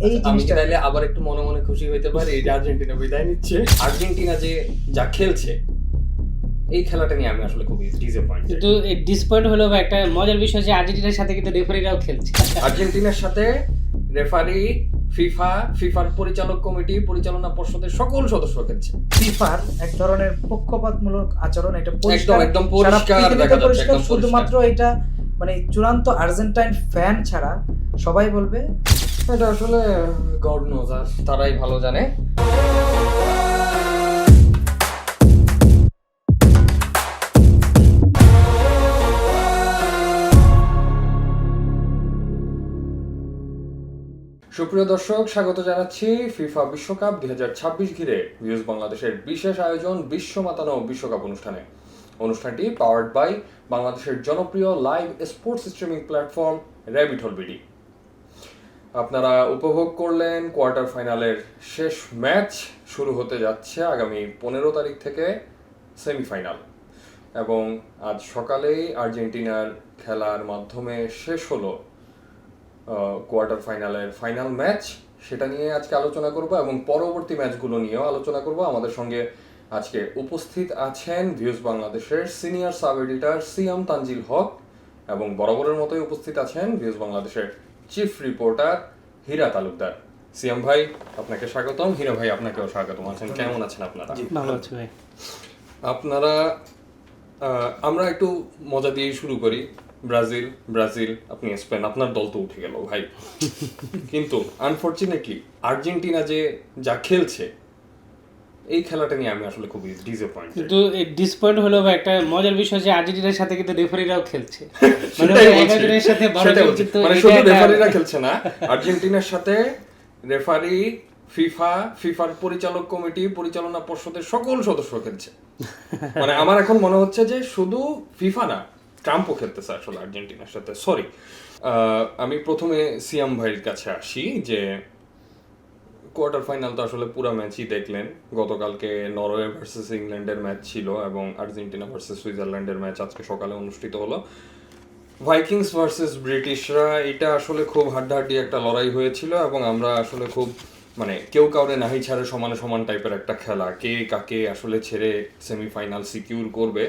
এই আমি জিনিসটা তাহলে আবার একটু মনে মনে খুশি হইতে পারি যে আর্জেন্টিনা বিদায় নিচ্ছে। আর্জেন্টিনা যে যা খেলছে এই খেলাটা নিয়ে আমি আসলে খুবই ডিসঅ্যাপয়েন্টেড। কিন্তু ডিসপয়েন্ট হলো বা একটা মজার বিষয় যে আর্জেন্টিনার সাথে কিন্তু রেফারিরাও খেলছে। আর্জেন্টিনার সাথে রেফারি, ফিফার পরিচালক কমিটি, পরিচালনা পর্ষদের সকল সদস্য খেলছে। ফিফার এক ধরনের পক্ষপাতমূলক আচরণ, এটা একদম পরিষ্কার সারা পৃথিবীতে দেখা যাচ্ছে, পরিষ্কার। একদম শুধুমাত্র এটা মানে চূড়ান্ত আর্জেন্টাইন ফ্যান ছাড়া সবাই বলবে এটা আসলে গড নোজ, আর তারাই ভালো জানে। সুপ্রিয় দর্শক, স্বাগত জানাচ্ছি ফিফা বিশ্বকাপ 2026 ঘিরে ভিউজ বাংলাদেশের বিশেষ আয়োজন বিশ্ব মাতানো বিশ্বকাপ অনুষ্ঠানটি পাওয়ার্ড বাই বাংলাদেশের জনপ্রিয় live sports streaming platform rabbit হল বিডি। আপনারা উপভোগ করলেন কোয়ার্টার ফাইনালের শেষ ম্যাচ। শুরু হতে যাচ্ছে আগামী 15 তারিখ থেকে সেমিফাইনাল, এবং আজ সকালেই আর্জেন্টিনার খেলার মাধ্যমে শেষ হলো কোয়ার্টার ফাইনালের ফাইনাল ম্যাচ। সেটা নিয়ে আজকে আলোচনা করব এবং পরবর্তী ম্যাচগুলো নিয়েও আলোচনা করব। আমাদের সঙ্গে আজকে উপস্থিত আছেন ভিউজ বাংলাদেশের সিনিয়র সাব এডিটর সিয়াম তানজিল হক, এবং বরাবরের মতোই উপস্থিত আছেন ভিউজ বাংলাদেশের চিফ রিপোর্টার হীরা তালুকদার। সিয়াম ভাই আপনাকে স্বাগতম, হীরা ভাই আপনাকেও স্বাগতম। আছেন, কেমন আছেন আপনারা? ভালো আছে ভাই। আপনারা আমরা একটু মজা দিয়ে শুরু করি। ব্রাজিল, আপনি স্পেন, আপনার দল তো উঠে গেল ভাই। কিন্তু আনফরচুনেটলি আর্জেন্টিনা যে যা খেলছে এই খেলাটা নিয়ে আমি আসলে খুবই ডিসঅ্যাপয়েন্টেড। কিন্তু ডিসপয়েন্ট হলো বা একটা মজার বিষয় যে আর্জেন্টিনার সাথে কিন্তু রেফারিরাও খেলছে। মানে সেটাই বলছি, 11 জনের সাথে 12 সেটাই জন বলছি। কিন্তু মানে এটা শুধু একটা- রেফারিরা খেলছে না, আর্জেন্টিনার সাথে রেফারি, ফিফার পরিচালক কমিটি, পরিচালনা পর্ষদের সকল সদস্য খেলছে। মানে আমার এখন মনে হচ্ছে যে শুধু ফিফা না, ট্রাম্পও খেলতেছে আসলে আর্জেন্টিনার সাথে। সরি, আমি প্রথমে সিয়াম ভাইয়ের কাছে আসি যে কোয়ার্টার ফাইনাল তো আসলে পুরো ম্যাচই দেখলেন। গতকালকে নরওয়ে ভার্সেস ইংল্যান্ডের ম্যাচ ছিল এবং আর্জেন্টিনা ভার্সেস সুইজারল্যান্ডের ম্যাচ আজকে সকালে অনুষ্ঠিত হলো। ভাইকিংস ভার্সেস ব্রিটিশরা, এটা আসলে খুব হাড্ডাহাড্ডি একটা লড়াই হয়েছিল এবং আমরা আসলে খুব মানে কেউ কাউরে নাহি ছাড়ে সমানে সমান টাইপের একটা খেলা, কে কাকে আসলে ছেড়ে সেমিফাইনাল সিকিউর করবে।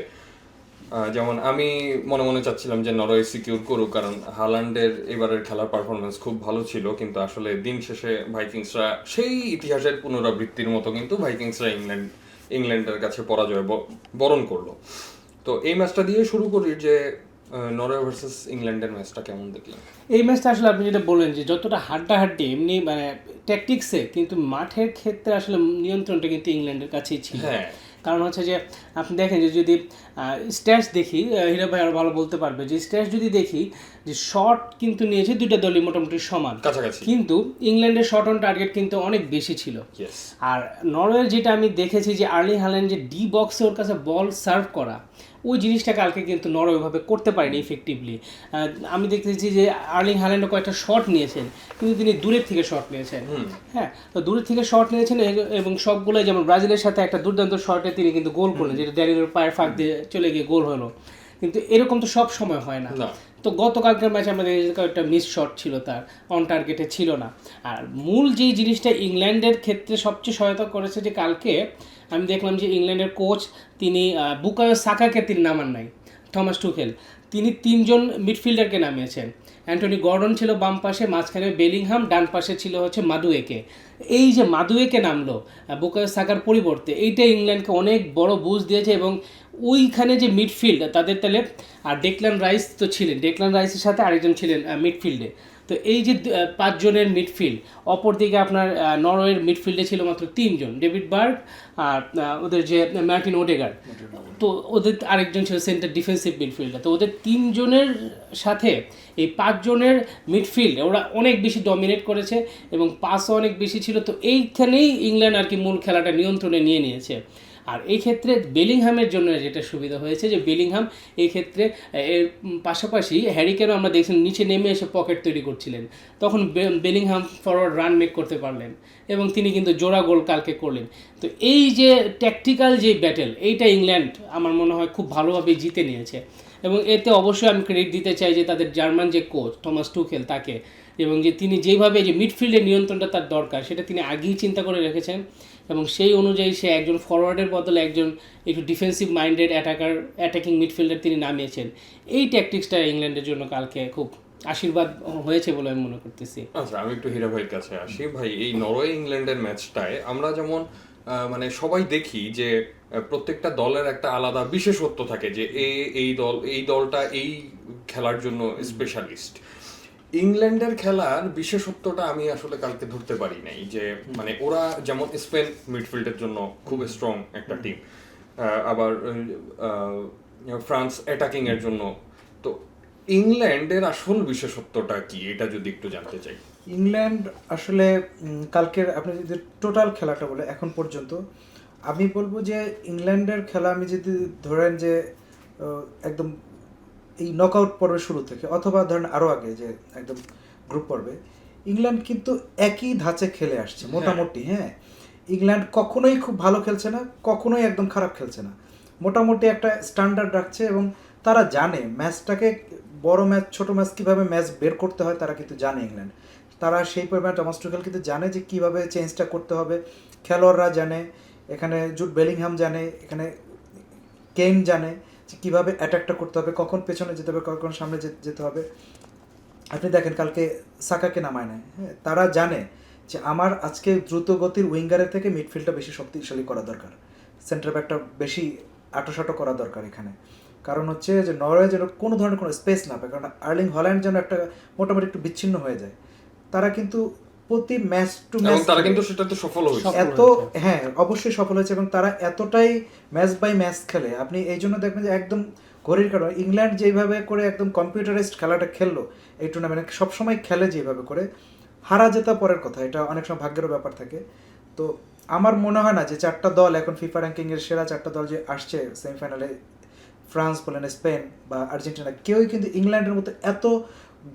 যেমন আমি মনে মনে চাচ্ছিলাম যে নরওয়ে সিকিউর করুক, কারণ হালান্ডের এবারের খেলার পারফরমেন্স খুব ভালো ছিল, কিন্তু আসলে দিন শেষে ভাইকিংসরা সেই ইতিহাসের পুনরাবৃত্তির মতো কিন্তু ভাইকিংসরা ইংল্যান্ডের কাছে পরাজয় বরণ করলো। তো এই ম্যাচটা দিয়ে শুরু করি যে নরওয়ে ভার্সেস ইংল্যান্ডের ম্যাচটা কেমন দেখলেন? এই ম্যাচটা আসলে আপনি যেটা বললেন যে যতটা হাড্ডাহাড্ডি এমনি মানে ট্যাকটিক্সে, কিন্তু মাঠের ক্ষেত্রে আসলে নিয়ন্ত্রণটা কিন্তু ইংল্যান্ডের কাছেই ছিল। হ্যাঁ, কারণ হচ্ছে যে আপনি দেখেন যে যদি স্ট্যাটস দেখি, হীরা ভাই আরও ভালো বলতে পারবে, যে স্ট্যাটস যদি দেখি যে শট কিন্তু নিয়েছে দুইটা দলই মোটামুটি সমান কাছাকাছি, কিন্তু ইংল্যান্ডের শট অন টার্গেট কিন্তু অনেক বেশি ছিল। ইয়েস। আর নরওয়ের যেটা আমি দেখেছি যে আর্লিং হাল্যান্ড যে ডি বক্সে ওর কাছে বল সার্ভ করা, ওই জিনিসটা কালকে কিন্তু নরওয়ে ওইভাবে করতে পারেনি ইফেক্টিভলি। আমি দেখতেছি যে আর্লিং হাল্যান্ডও কয়েকটা শট নিয়েছেন, কিন্তু তিনি দূরের থেকে শট নিয়েছেন। হ্যাঁ, তো দূরের থেকে শট নিয়েছেন এবং সবগুলোই, যেমন ব্রাজিলের সাথে একটা দুর্দান্ত শটে তিনি কিন্তু গোল করলেন, যেটা ড্যানিয়েলের পায়ের ফাঁক দিয়ে চলে গিয়ে গোল হলো। কিন্তু এরকম তো সব সময় হয় না। তো গতকালকের ম্যাচে আমাদের একটা মিস শট ছিল, তার অন টার্গেটে ছিল না। আর মূল যেই জিনিসটা ইংল্যান্ডের ক্ষেত্রে সবচেয়ে সহায়তা করেছে যে কালকে আমি দেখলাম যে ইংল্যান্ডের কোচ তিনি বুকায়ো সাকাকে তিনি নামান নাই, থমাস টুখেল তিনি 3 জন মিডফিল্ডারকে নামিয়েছেন। অ্যান্টনি গর্ডন ছিল বাম পাশে, মাঝখানে বেলিংহাম, ডান পাশে ছিল হচ্ছে মাদুয়েকে। এই যে মাদুয়েকে নামলো বুকায়ো সাকার পরিবর্তে, এইটা ইংল্যান্ডকে অনেক বড় বুস্ট দিয়েছে। এবং ওইখানে যে মিডফিল্ড তাদের তাহলে, আর ডেকলান রাইস তো ছিলেন, ডেকলান রাইসের সাথে আরেকজন ছিলেন মিডফিল্ডে। তো এই যে 5 জনের মিডফিল্ড, অপরদিকে আপনার নরওয়ের মিডফিল্ডে ছিল মাত্র 3 জন, ডেভিড বার্গ আর ওদের যে মার্টিন ওডেগার্ড, তো ওদের আরেকজন ছিল সেন্টার ডিফেন্সিভ মিডফিল্ডার। তো ওদের 3 জনের সাথে এই 5 জনের মিডফিল্ড ওরা অনেক বেশি ডমিনেট করেছে এবং পাসও অনেক বেশি ছিল। তো এইখানেই ইংল্যান্ড আর কি মূল খেলাটা নিয়ন্ত্রণে নিয়েছে। আর এই ক্ষেত্রে বেলিংহামের জন্য যেটা সুবিধা হয়েছে যে বেলিংহাম এই ক্ষেত্রে এর পাশাপাশি হ্যারি কেনও আমরা দেখছিলাম নিচে নেমে এসে পকেট তৈরি করছিলেন, তখন বেলিংহাম ফরওয়ার্ড রান মেক করতে পারলেন এবং তিনি কিন্তু জোড়া গোল কালকে করলেন। তো এই যে ট্যাকটিক্যাল যে ব্যাটেল, এইটা ইংল্যান্ড আমার মনে হয় খুব ভালোভাবে জিতে নিয়েছে। এবং এতে অবশ্যই আমি ক্রেডিট দিতে চাই যে তাদের জার্মান যে কোচ থমাস টুখেল, তাকে এবং যে তিনি যেইভাবে যে মিডফিল্ডের নিয়ন্ত্রণটা তার দরকার সেটা তিনি আগেই চিন্তা করে রেখেছেন, এবং সেই অনুযায়ী সে একজন ফরওয়ার্ডের বদলে একজন একটু ডিফেন্সিভ মাইন্ডেড অ্যাটাকিং মিডফিল্ডার তিনি নামিয়েছেন। এই ট্যাকটিক্সটা ইংল্যান্ডের জন্য কালকে খুব আশীর্বাদ হয়েছে বলে আমি মনে করতেছি। আচ্ছা, আমি একটু হীরা ভাইয়ের কাছে আসি। ভাই, এই নরওয়ে ইংল্যান্ডের ম্যাচটায় আমরা যেমন মানে সবাই দেখি যে প্রত্যেকটা দলের একটা আলাদা বিশেষত্ব থাকে, যে এই দলটা এই খেলার জন্য স্পেশালিস্ট। ইংল্যান্ডের খেলার বিশেষত্বটা আমি আসলে কালকে ধরতে পারি নাই, যে মানে ওরা যেমন স্পেন মিডফিল্ডের জন্য খুব স্ট্রং একটা টিম, আবার ফ্রান্স অ্যাটাকিং এর জন্য। তো ইংল্যান্ডের আসল বিশেষত্বটা কি, এটা যদি একটু জানতে চাই। ইংল্যান্ড আসলে কালকের আপনি যদি টোটাল খেলাটা বলে এখন পর্যন্ত, আমি বলবো যে ইংল্যান্ডের খেলা আমি যদি ধরেন যে একদম এই নকআউট পর্বের শুরু থেকে, অথবা ধরেন আরও আগে যে একদম গ্রুপ পর্বে, ইংল্যান্ড কিন্তু একই ধাঁচে খেলে আসছে মোটামুটি। হ্যাঁ, ইংল্যান্ড কখনোই খুব ভালো খেলছে না, কখনোই একদম খারাপ খেলছে না, মোটামুটি একটা স্ট্যান্ডার্ড রাখছে। এবং তারা জানে ম্যাচটাকে, বড় ম্যাচ ছোট ম্যাচ কীভাবে ম্যাচ বের করতে হয় তারা কিন্তু জানে ইংল্যান্ড। তারা সেই পরিমাণে টমাস টুখেল কিন্তু জানে যে কীভাবে চেঞ্জটা করতে হবে, খেলোয়াড়রা জানে, এখানে জুড বেলিংহাম জানে, এখানে কেইন জানে যে কীভাবে অ্যাটাকটা করতে হবে, কখন পেছনে যেতে হবে, কখন সামনে যেতে হবে। আপনি দেখেন কালকে সাকাকে নামায় নেয়। হ্যাঁ, তারা জানে যে আমার আজকে দ্রুত গতির উইঙ্গারের থেকে মিডফিল্ডটা বেশি শক্তিশালী করা দরকার, সেন্টার ব্যাকটা বেশি আটোসাটো করা দরকার এখানে। কারণ হচ্ছে যে নরওয়ে যেন কোনো ধরনের কোনো স্পেস না পায়, কারণ আর্লিং হল্যান্ড যেন একটা মোটামুটি একটু বিচ্ছিন্ন হয়ে যায়। তারা কিন্তু প্রতি ম্যাচ টু ম্যাচ তারা কিন্তু সেটাতে সফল হয়েছে এত, হ্যাঁ অবশ্যই সফল হয়েছে, এবং তারা এতটাই ম্যাচ বাই ম্যাচ খেলে। আপনি এই জন্য দেখবেন যে একদম ঘড়ির কারণে ইংল্যান্ড যেইভাবে করে একদম কম্পিউটারাইজড খেলাটা খেললো এই টুর্নামেন্টে, সবসময় খেলে যেভাবে করে, হারা জেতা পরের কথা, এটা অনেক সময় ভাগ্যেরও ব্যাপার থাকে। তো আমার মনে হয় না যে চারটা দল এখন ফিফা র্যাঙ্কিংয়ের সেরা চারটা দল যে আসছে সেমিফাইনালে, ফ্রান্স বলেন, স্পেন বা আর্জেন্টিনা, কেউই কিন্তু ইংল্যান্ডের মতো এত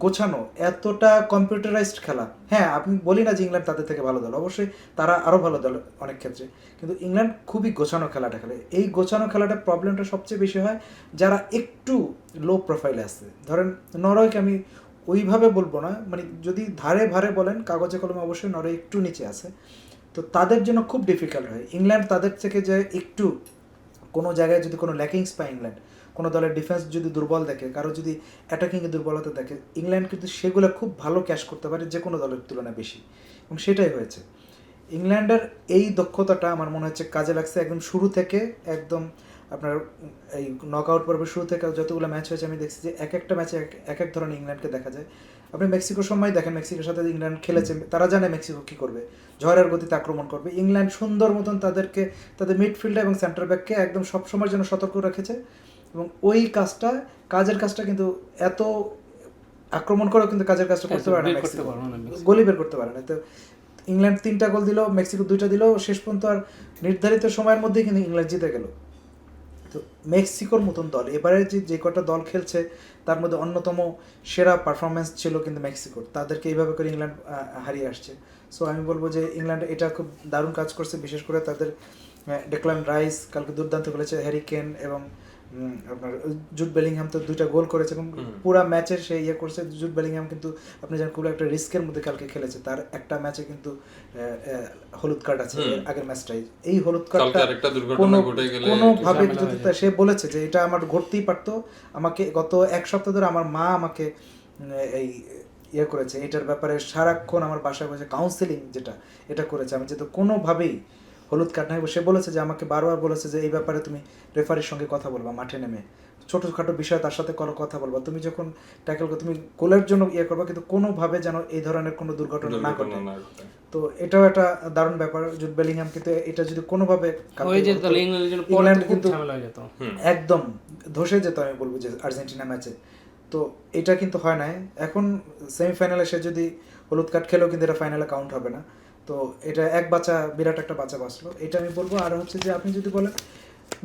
গোছানো, এতটা কম্পিউটারাইজড খেলা। হ্যাঁ, আমি বলি না যে ইংল্যান্ড তাদের থেকে ভালো দল, অবশ্যই তারা আরও ভালো দল অনেক ক্ষেত্রে, কিন্তু ইংল্যান্ড খুবই গোছানো খেলাটা খেলে। এই গোছানো খেলাটার প্রবলেমটা সবচেয়ে বেশি হয় যারা একটু লো প্রোফাইলে আসছে। ধরেন নরওয়েকে আমি ওইভাবে বলবো না, মানে যদি ধারে ভারে বলেন, কাগজে কলমে অবশ্যই নরওয়ে একটু নিচে আছে, তো তাদের জন্য খুব ডিফিকাল্ট হয়। ইংল্যান্ড তাদের থেকে যে একটু কোনো জায়গায় যদি কোনো ল্যাকিংস পায় ইংল্যান্ড, কোনো দলের ডিফেন্স যদি দুর্বল দেখে, কারো যদি অ্যাটাকিংয়ে দুর্বলতা দেখে, ইংল্যান্ড কিন্তু সেগুলো খুব ভালো ক্যাশ করতে পারে যে কোনো দলের তুলনায় বেশি, এবং সেটাই হয়েছে। ইংল্যান্ডের এই দক্ষতাটা আমার মনে হচ্ছে কাজে লাগছে একদম শুরু থেকে। একদম আপনার এই নকআউট পর্বের শুরু থেকে যতগুলো ম্যাচ হয়েছে আমি দেখছি যে এক একটা ম্যাচে এক এক ধরনের ইংল্যান্ডকে দেখা যায়। আপনি মেক্সিকোর সময় দেখেন, মেক্সিকোর সাথে ইংল্যান্ড খেলেছে, তারা জানে মেক্সিকো কী করবে, ঝড়ের গতিতে আক্রমণ করবে। ইংল্যান্ড সুন্দর মতন তাদেরকে, তাদের মিডফিল্ডে এবং সেন্টার ব্যাককে একদম সবসময়ের জন্য সতর্ক রেখেছে, এবং ওই কাজের কাজটা কিন্তু এত আক্রমণ করেও কিন্তু কাজের কাজটা করতে পারে না মেক্সিকো, গোলই বের করতে পারে না। তো ইংল্যান্ড 3টা গোল দিল, মেক্সিকো 2টা দিল, শেষ পর্যন্ত আর নির্ধারিত সময়ের মধ্যেই কিন্তু ইংল্যান্ড জিতে গেল। তো মেক্সিকোর মতন দল এবারে যে কটা দল খেলছে তার মধ্যে অন্যতম সেরা পারফরমেন্স ছিল কিন্তু মেক্সিকোর, তাদেরকে এইভাবে করে ইংল্যান্ড হারিয়ে আসছে। সো আমি বলবো যে ইংল্যান্ড এটা খুব দারুণ কাজ করছে, বিশেষ করে তাদের ডেক্লান রাইস কালকে দুর্দান্ত খেলেছে, হ্যারি কেন এবং আপনার জুড বেলিংহাম তো 2টা গোল করেছে, এবং পুরো ম্যাচের সে ইয়ে করছে। জুড বেলিংহাম কিন্তু আপনি জানেন খুব একটা রিস্কের মধ্যে কালকে খেলেছে, তার একটা ম্যাচে কিন্তু হলুদ কার্ড আছে আগের ম্যাচটাই। এই হলুদ কার্ডটা কোনোভাবে যদি সে বলেছে যে এটা আমার ঘটতেই পারতো, আমাকে গত এক সপ্তাহ ধরে আমার মা আমাকে এই ইয়ে করেছে, এটার ব্যাপারে সারাক্ষণ আমার বাসায় বসে কাউন্সেলিং যেটা এটা করেছে, আমি যেহেতু কোনোভাবেই হলুদ কার্ড নাই, সে বলেছে যে আমাকে বারবার বলেছে যে এই ব্যাপারে তুমি রেফারির সঙ্গে কথা বলবা, মাঠে নেমে ছোটোখাটো বিষয় তার সাথে কথা বলবা, তুমি যখন ট্যাকল তুমি গোলের জন্য ইয়ে করবা, কিন্তু কোনোভাবে যেন এই ধরনের কোনো দুর্ঘটনা না ঘটে। তো এটাও একটা দারুণ ব্যাপার। জুড বেলিংহাম কিন্তু এটা যদি কোনোভাবে ইংল্যান্ড কিন্তু একদম ধসে যেত, আমি বলবো যে আর্জেন্টিনা ম্যাচে। তো এটা কিন্তু হয় নাই। এখন সেমিফাইনালে সে যদি হলুদ কার্ড খেলেও কিন্তু এটা ফাইনালে কাউন্ট হবে না। তো এটা বিরাট একটা বাঁচা বাঁচলো, এটা আমি বলবো। আর হচ্ছে যে আপনি যদি বলেন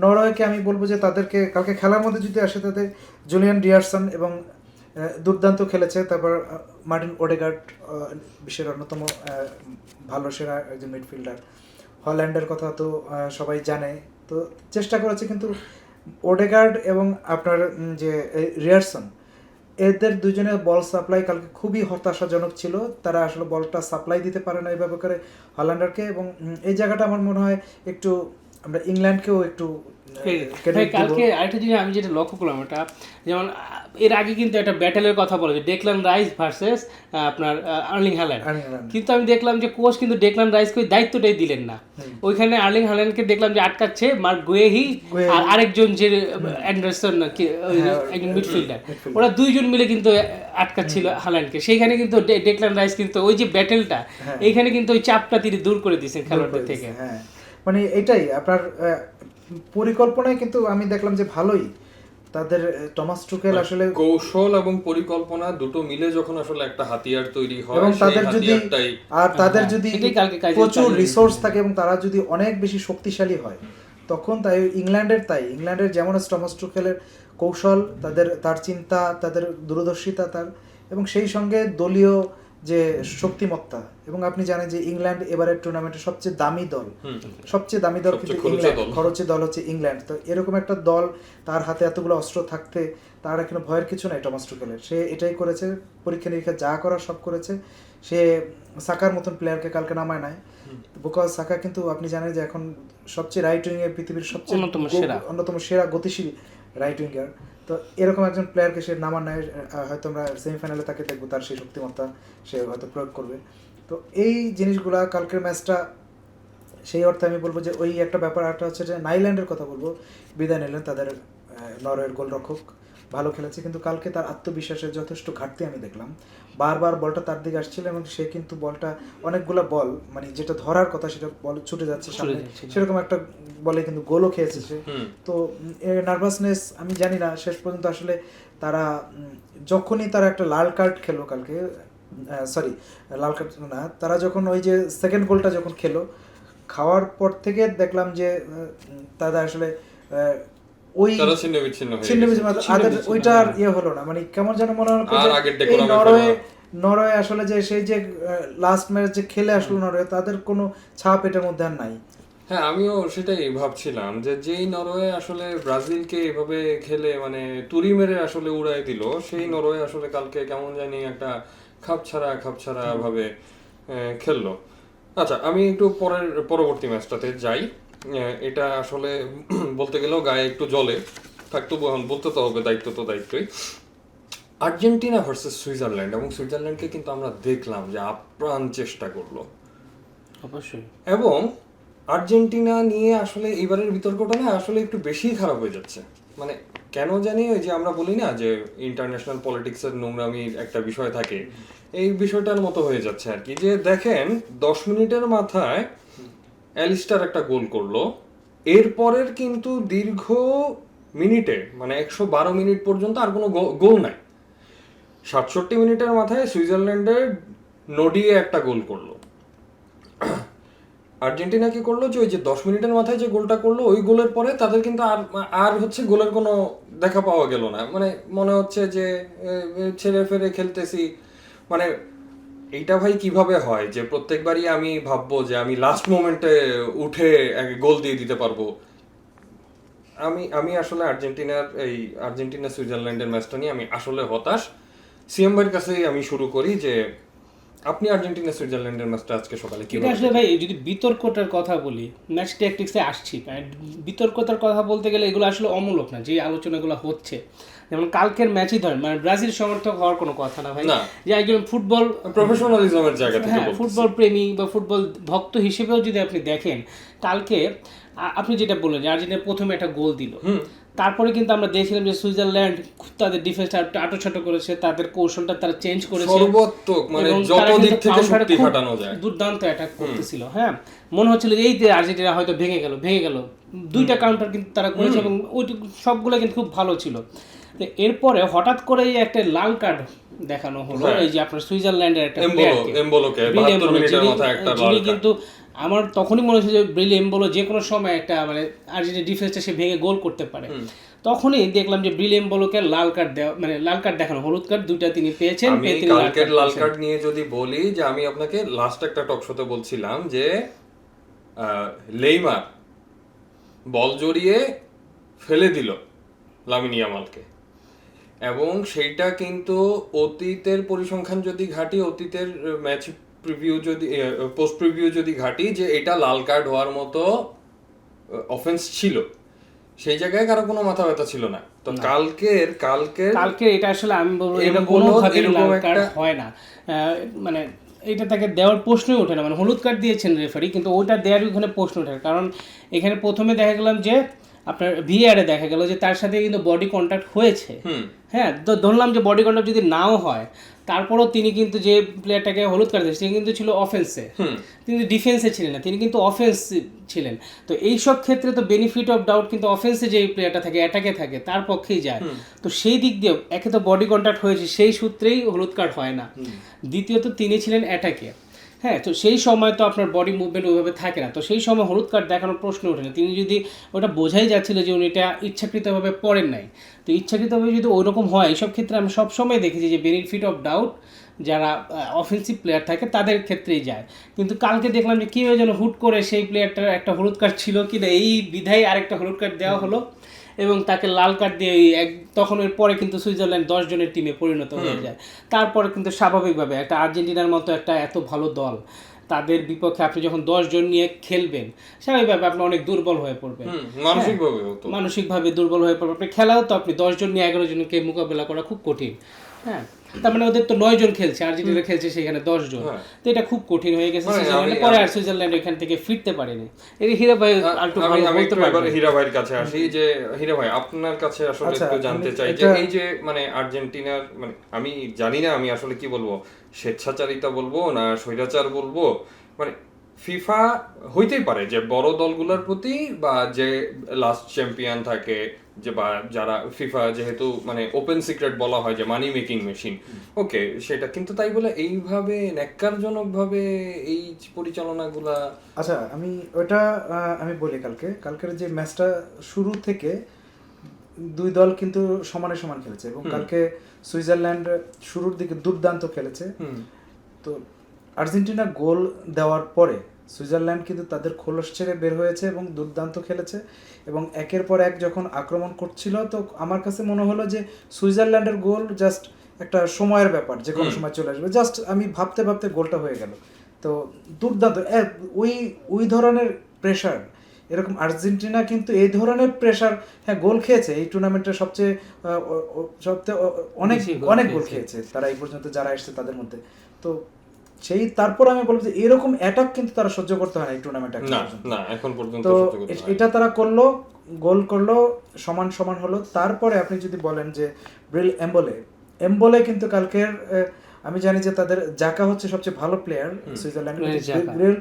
নরওয়েকে, আমি বলবো যে তাদেরকে কালকে খেলার মধ্যে যদি আসে, তাদের জুলিয়ান ডিয়ারসন এবং দুর্দান্ত খেলেছে, তারপর মার্টিন ওডেগার্ড বিশ্বের অন্যতম ভালো সেরা একজন মিডফিল্ডার। হল্যান্ডের কথা তো সবাই জানে, তো চেষ্টা করেছে, কিন্তু ওডেগার্ড এবং আপনার যে রিয়ারসন এদের দুজনের বল সাপ্লাই কালকে খুবই হতাশাজনক ছিল। তারা আসলে বলটা সাপ্লাই দিতে পারে না এইভাবে করে হল্যান্ডারকে, এবং এই জায়গাটা আমার মনে হয় একটু আমরা ইংল্যান্ডকেও একটু ভাই কালকে আরেকটা জিনিস আমি যেটা লক্ষ্য করলাম, এটা যেমন এর আগে কিন্তু একটা ব্যাটেলের কথা বলে যে ডেকলান রাইস ভার্সেস আপনার আর্লিং হ্যাল্যান্ড, কিন্তু আমি দেখলাম যে কোচ কিন্তু ডেকলান রাইসকে ওই দায়িত্বটাই দিলেন না। ওইখানে আর্লিং হ্যাল্যান্ডকে দেখলাম যে আটকাচ্ছে মার্ক গুয়েহি আর আরেকজন যে অ্যান্ডারসন একজন মিডফিল্ডার, ওরা দুইজন মিলে কিন্তু আটকাচ্ছিল হ্যাল্যান্ডকে। সেইখানে কিন্তু ডেকলান রাইস কিন্তু ওই যে ব্যাটেলটা এইখানে কিন্তু ওই চাপটা তিনি দূর করে দিয়েছেন খেলোয়াড়দের থেকে। হ্যাঁ, মানে এটাই আপনার পরিকল্পনায় কিন্তু আমি দেখলাম যে ভালোই তাদের টমাস টুকেল আসলে কৌশল এবং পরিকল্পনা দুটো মিলে যখন আসলে একটা হাতিয়ার তৈরি হয়, এবং সেই তাদের যদি হাতিয়ারটাই তাদের যদি সেটাই কালকে কাজে প্রচুর লাগিয়েছে। রিসোর্স থাকে এবং তারা যদি অনেক বেশি শক্তিশালী হয়, তখন ইংল্যান্ডের যেমন টমাস টুকেলের কৌশল, তার চিন্তা, তাদের দূরদর্শিতা, এবং সেই সঙ্গে দলীয় যে শক্তিমত্তা, এবং আপনি জানেন যে ইংল্যান্ড এবারের টুর্নামেন্টের সবচেয়ে দামি দল কিন্তু ইংল্যান্ড, খরচে দল হচ্ছে ইংল্যান্ড। তো এরকম একটা দল, তার হাতে এতগুলো অস্ত্র থাকতে তার এখানে ভয়ের কিছু নাই টমাস টুকেলের। সে এটাই করেছে, পরীক্ষা নিরীক্ষা যা করার সব করেছে। সে সাকার মতন প্লেয়ারকে কালকে নামায় নাই, বিকজ সাকা কিন্তু আপনি জানেন যে এখন সবচেয়ে রাইট উইং এ পৃথিবীর সবচেয়ে অন্যতম সেরা গতিশীল রাইট উইঙ্গার। তো এরকম একজন প্লেয়ারকে সে নামার নাই, হয়তো আমরা সেমিফাইনালে তাকে দেখবো, তার সেই শক্তিমত্তা সে হয়তো প্রয়োগ করবে। তো এই জিনিসগুলা কালকের ম্যাচটা সেই অর্থে আমি বলবো যে ওই একটা ব্যাপার। একটা হচ্ছে যে নাইল্যান্ডের কথা বলবো, বিদায় নিলেন তাদের নরওয়ের গোলরক্ষক, ভালো খেলেছে, কিন্তু কালকে তার আত্মবিশ্বাসের যথেষ্ট ঘাটতি আমি দেখলাম। বারবার বলটা তার দিকে আসছিল এবং সে কিন্তু বলটা অনেকগুলো বল, মানে যেটা ধরার কথা সেটা বল ছুটে যাচ্ছে সামনে, সেরকম একটা বলে কিন্তু গোলও খেয়েছে সে। তো নার্ভাসনেস আমি জানি না শেষ পর্যন্ত আসলে তারা যখনই তারা একটা লাল কার্ড খেলো কালকে, লাল কার্ড না, তারা যখন ওই যে সেকেন্ড গোলটা যখন খেলো, খাওয়ার পর থেকে দেখলাম যে তারা আসলে ওই ওইটা আর ইয়ে হলো না, মানে কেমন যেন মনে হলো নরওয়ে আসলে যে সেই যে লাস্ট ম্যাচ যে খেলে আসলো নরওয়ে, তাদের কোনো ছাপ এটার মধ্যে আর নাই। হ্যাঁ, আমিও সেটাই ভাবছিলাম যে যেই নরওয়ে আসলে ব্রাজিলকে এভাবে খেলে মানে তুড়ি মেরে আসলে উড়াই দিল, সেই নরওয়ে আসলে কালকে কেমন জানি একটা খাপছাড়া ভাবে খেললো। আচ্ছা, আমি একটু পরবর্তী ম্যাচটাতে যাই। এটা আসলে বলতে গেলেও গায়ে একটু জ্বলে থাকতো, বলতে তো হবে, দায়িত্বই। আর্জেন্টিনা ভার্সেস সুইজারল্যান্ড, এবং সুইজারল্যান্ডকে কিন্তু আমরা দেখলাম যে আপ্রাণ চেষ্টা করলো অবশ্যই, এবং আর্জেন্টিনা নিয়ে আসলে এইবারের বিতর্কটা না আসলে একটু বেশিই খারাপ হয়ে যাচ্ছে। মানে কেন জানি ওই যে আমরা বলি না যে ইন্টারন্যাশনাল পলিটিক্সের নোংরামির একটা বিষয় থাকে, এই বিষয়টার মতো হয়ে যাচ্ছে আর কি। যে দেখেন 10 মিনিটের মাথায় অ্যালিস্টার একটা গোল করলো, এরপরের কিন্তু দীর্ঘ মিনিটে মানে 112 মিনিট পর্যন্ত আর কোনো গোল নাই। 67 মিনিটের মাথায় সুইজারল্যান্ডের নডিয়ে একটা গোল করলো। আর্জেন্টিনা কি করলো যে ওই যে 10 মিনিটের মাথায় যে গোলটা করলো, ওই গোলের পরে তাদের কিন্তু আর হচ্ছে গোলের কোনো দেখা পাওয়া গেল না। মানে মনে হচ্ছে যে ছেড়ে ফেরে খেলতেছি। মানে এইটা ভাই কিভাবে হয় যে প্রত্যেকবারই আমি ভাববো যে আমি লাস্ট মোমেন্টে উঠে গোল দিয়ে দিতে পারবো। আমি আসলে আর্জেন্টিনা সুইজারল্যান্ডের ম্যাচটা নিয়ে আমি আসলে হতাশ। সিএম ভাইয়ের কাছেই আমি শুরু করি যে আপনি আর্জেন্টিনা সুইজারল্যান্ডের ম্যাচটা আজকে সকালে কি আসলে ভাই যদি বিতর্কটার কথা বলি, ম্যাচ ট্যাকটিক্সে আসছি, বিতর্কতার কথা বলতে গেলে এগুলো আসলে অমূলক না, যে আলোচনাগুলো হচ্ছে। যেমন কালকের ম্যাচই ধরেন, মানে ব্রাজিল সমর্থক হওয়ার কোনো কথা না ভাই, যে একজন ফুটবল প্রফেশনালিজমের জায়গা থেকে ফুটবল প্রেমী বা ফুটবল ভক্ত হিসেবেও যদি আপনি দেখেন, কালকে আপনি যেটা বললেন যে আর্জেন্টিনা প্রথমে একটা গোল দিল, তারপরে কিন্তু আমরা দেখছিলাম যে সুইজারল্যান্ড তাদের ডিফেন্সটা আটোছাটো করেছে, তাদের কৌশলটা তারা চেঞ্জ করেছে, সর্বাত্মক মানে যত দিক থেকে শক্তি খাটানো যায় দুর্দান্ত অ্যাটাক করতেছিল। হ্যাঁ, মনে হচ্ছিল যে এই যে আর্জেন্টিনা হয়তো ভেঙে গেল। দুইটা কাউন্টার কিন্তু তারা করেছে এবং ওই সবগুলো কিন্তু খুব ভালো ছিল। এরপরে হঠাৎ করে একটা লাল কার্ড দেখানো হলো, এই যে আপনার সুইজারল্যান্ডের একটা যিনি কিন্তু আমার তখনই মনে হচ্ছে যে ব্রিলি এমবোলো যে কোনো সময় একটা মানে আর্জেন্টিনা ডিফেন্সটা সে ভেঙে গোল করতে পারে। তখনই দেখলাম যে ব্রিলি এমবোলোকে লাল কার্ড দেওয়া, মানে লাল কার্ড দেখানো, হলুদ কার্ড দুইটা তিনি পেয়েছেন। লাল কার্ড নিয়ে যদি বলি যে আমি আপনাকে লাস্ট একটা টক শোতে বলছিলাম যে নেইমার বল জড়িয়ে ফেলে দিল লামিন ইয়ামালকে, এবং সেইটা কিন্তু অতীতের পরিসংখ্যান যদি ঘাটি, অতীতের ম্যাচ প্রিভিউ যদি পোস্ট প্রিভিউ যদি ঘাটি, যে এটা লাল কার্ড হওয়ার মতো অফেন্স ছিল, সেই জায়গায় কারো কোনো মাথা ব্যথা ছিল না। তো কালকের এটা আসলে আমি বলবো এটা কোনোভাবে লাল কার্ড হয় না, মানে এটা তাকে দেওয়ার প্রশ্নই ওঠে না। মানে হলুদ কার্ড দিয়েছেন রেফারি, কিন্তু ওইটা দেওয়ার ওখানে প্রশ্ন ওঠে না। কারণ এখানে প্রথমে দেখা গেলাম যে আপনার ভিআরে দেখা গেল যে তার সাথে কিন্তু বডি কন্ট্যাক্ট হয়েছে। হ্যাঁ, তো ধরলাম যে বডি কন্ট্যাক্ট যদি নাও হয়, তারপরেও তিনি কিন্তু যে প্লেয়ারটাকে হলুদ কার্ড দিয়েছেন তিনি কিন্তু ছিল অফেন্সে, তিনি ডিফেন্সে ছিলেন না, তিনি কিন্তু অফেন্স ছিলেন। তো এইসব ক্ষেত্রে তো বেনিফিট অফ ডাউট কিন্তু অফেন্সে যে প্লেয়ারটা থাকে, অ্যাটাকে থাকে, তার পক্ষেই যায়। তো সেই দিক দিয়ে একে তো বডি কন্ট্যাক্ট হয়েছে, সেই সূত্রেই হলুদ কার্ড হয় না। দ্বিতীয়ত তিনি ছিলেন অ্যাটাকে, হ্যাঁ, তো সেই সময় তো আপনার বডি মুভমেন্ট ওইভাবে থাকে না, তো সেই সময় হলুদ কার্ড দেখানোর প্রশ্ন ওঠে না। তিনি যদি ওটা বোঝাই যাচ্ছিল যে উনি এটা ইচ্ছাকৃতভাবে পড়েন নাই, তো ইচ্ছাকৃতভাবে যদি ওইরকম হয়, এইসব ক্ষেত্রে আমি সবসময় দেখেছি যে বেনিফিট অফ ডাউট যারা অফেন্সিভ প্লেয়ার থাকে তাদের ক্ষেত্রেই যায়। কিন্তু কালকে দেখলাম যে কীভাবে যেন হুট করে সেই প্লেয়ারটার একটা হলুদ কার্ড ছিল কি না, এই বিধায় আরেকটা হলুদ কার্ড দেওয়া হলো এবং তাকে লাল কার্ড দিয়ে তখন এর পরে কিন্তু সুইজারল্যান্ড 10 জনের টিমে পরিণত হয়ে যায়। তারপরে কিন্তু স্বাভাবিকভাবে একটা আর্জেন্টিনার মতো একটা এত ভালো দল, তাদের বিপক্ষে আপনি যখন 10 জন নিয়ে খেলবেন, স্বাভাবিকভাবে আপনি অনেক দুর্বল হয়ে পড়বেন, মানসিকভাবে দুর্বল হয়ে পড়বেন। আপনি খেলাও তো আপনি 10 জন নিয়ে 11 জনকে মোকাবেলা করা খুব কঠিন। হ্যাঁ, তার মানে ওদের তো 9 জন খেলছে, আর্জেন্টিনা খেলছে সেখানে 10 জন, তো এটা খুব কঠিন হয়ে গেছে সুইজারল্যান্ডে। পরে আর সুইজারল্যান্ড এখান থেকে ফিরতে পারেনি। এই হীরা ভাই আলটু ভালো বলতে পারবেন। হীরা ভাইয়ের কাছে আসি, যে হীরা ভাই আপনার কাছে আসলে একটু জানতে চাই যে এই যে মানে আর্জেন্টিনার, মানে আমি জানি না আমি আসলে কি বলবো, স্বেচ্ছাচারিতা বলবো না স্বৈরাচার বলবো, মানে ফিফা হইতেই পারে যে বড় দলগুলোর প্রতি, বা যে লাস্ট চ্যাম্পিয়ন থাকে, যে বা যারা ফিফা যেহেতু মানে ওপেন সিক্রেট বলা হয় যে মানি মেকিং মেশিন, ওকে সেটা, কিন্তু তাই বলে এইভাবে ন্যাক্কারজনকভাবে এই পরিচালনাগুলা। আচ্ছা, আমি বলি কালকের যে ম্যাচটা শুরু থেকে দুই দল কিন্তু সমানে সমান খেলেছে, এবং কালকে সুইজারল্যান্ড শুরুর দিকে দুর্দান্ত খেলেছে। তো আর্জেন্টিনা গোল দেওয়ার পরে সুইজারল্যান্ড কিন্তু তাদের খোলস ছেড়ে বের হয়েছে এবং দুর্দান্ত খেলেছে, এবং একের পর এক যখন আক্রমণ করছিল, তো আমার কাছে মনে হলো যে সুইজারল্যান্ডের গোল জাস্ট একটা সময়ের ব্যাপার, যে কোনো সময় চলে আসবে। জাস্ট আমি ভাবতে ভাবতে গোলটা হয়ে গেল। তো দুর্দান্ত ওই ধরনের প্রেশার, এরকম আর্জেন্টিনা কিন্তু এই ধরনের প্রেশার, হ্যাঁ গোল খেয়েছে এই টুর্নামেন্টের সবচেয়ে অনেক গোল খেয়েছে তারা এই পর্যন্ত যারা এসেছে তাদের মধ্যে। তো সেই তারপর আমি বলবো যে এরকম অ্যাটাক কিন্তু তারা সহ্য করতে হয় না এই টুর্নামেন্টে এখন পর্যন্ত। তো এটা তারা করলো, গোল করলো, সমান সমান হলো। তারপরে আপনি যদি বলেন যে ব্রিল এমবোলে কিন্তু কালকের, আমি জানি যে তাদের জাকা হচ্ছে সবচেয়ে ভালো প্লেয়ার সুইজারল্যান্ডের, ব্রিল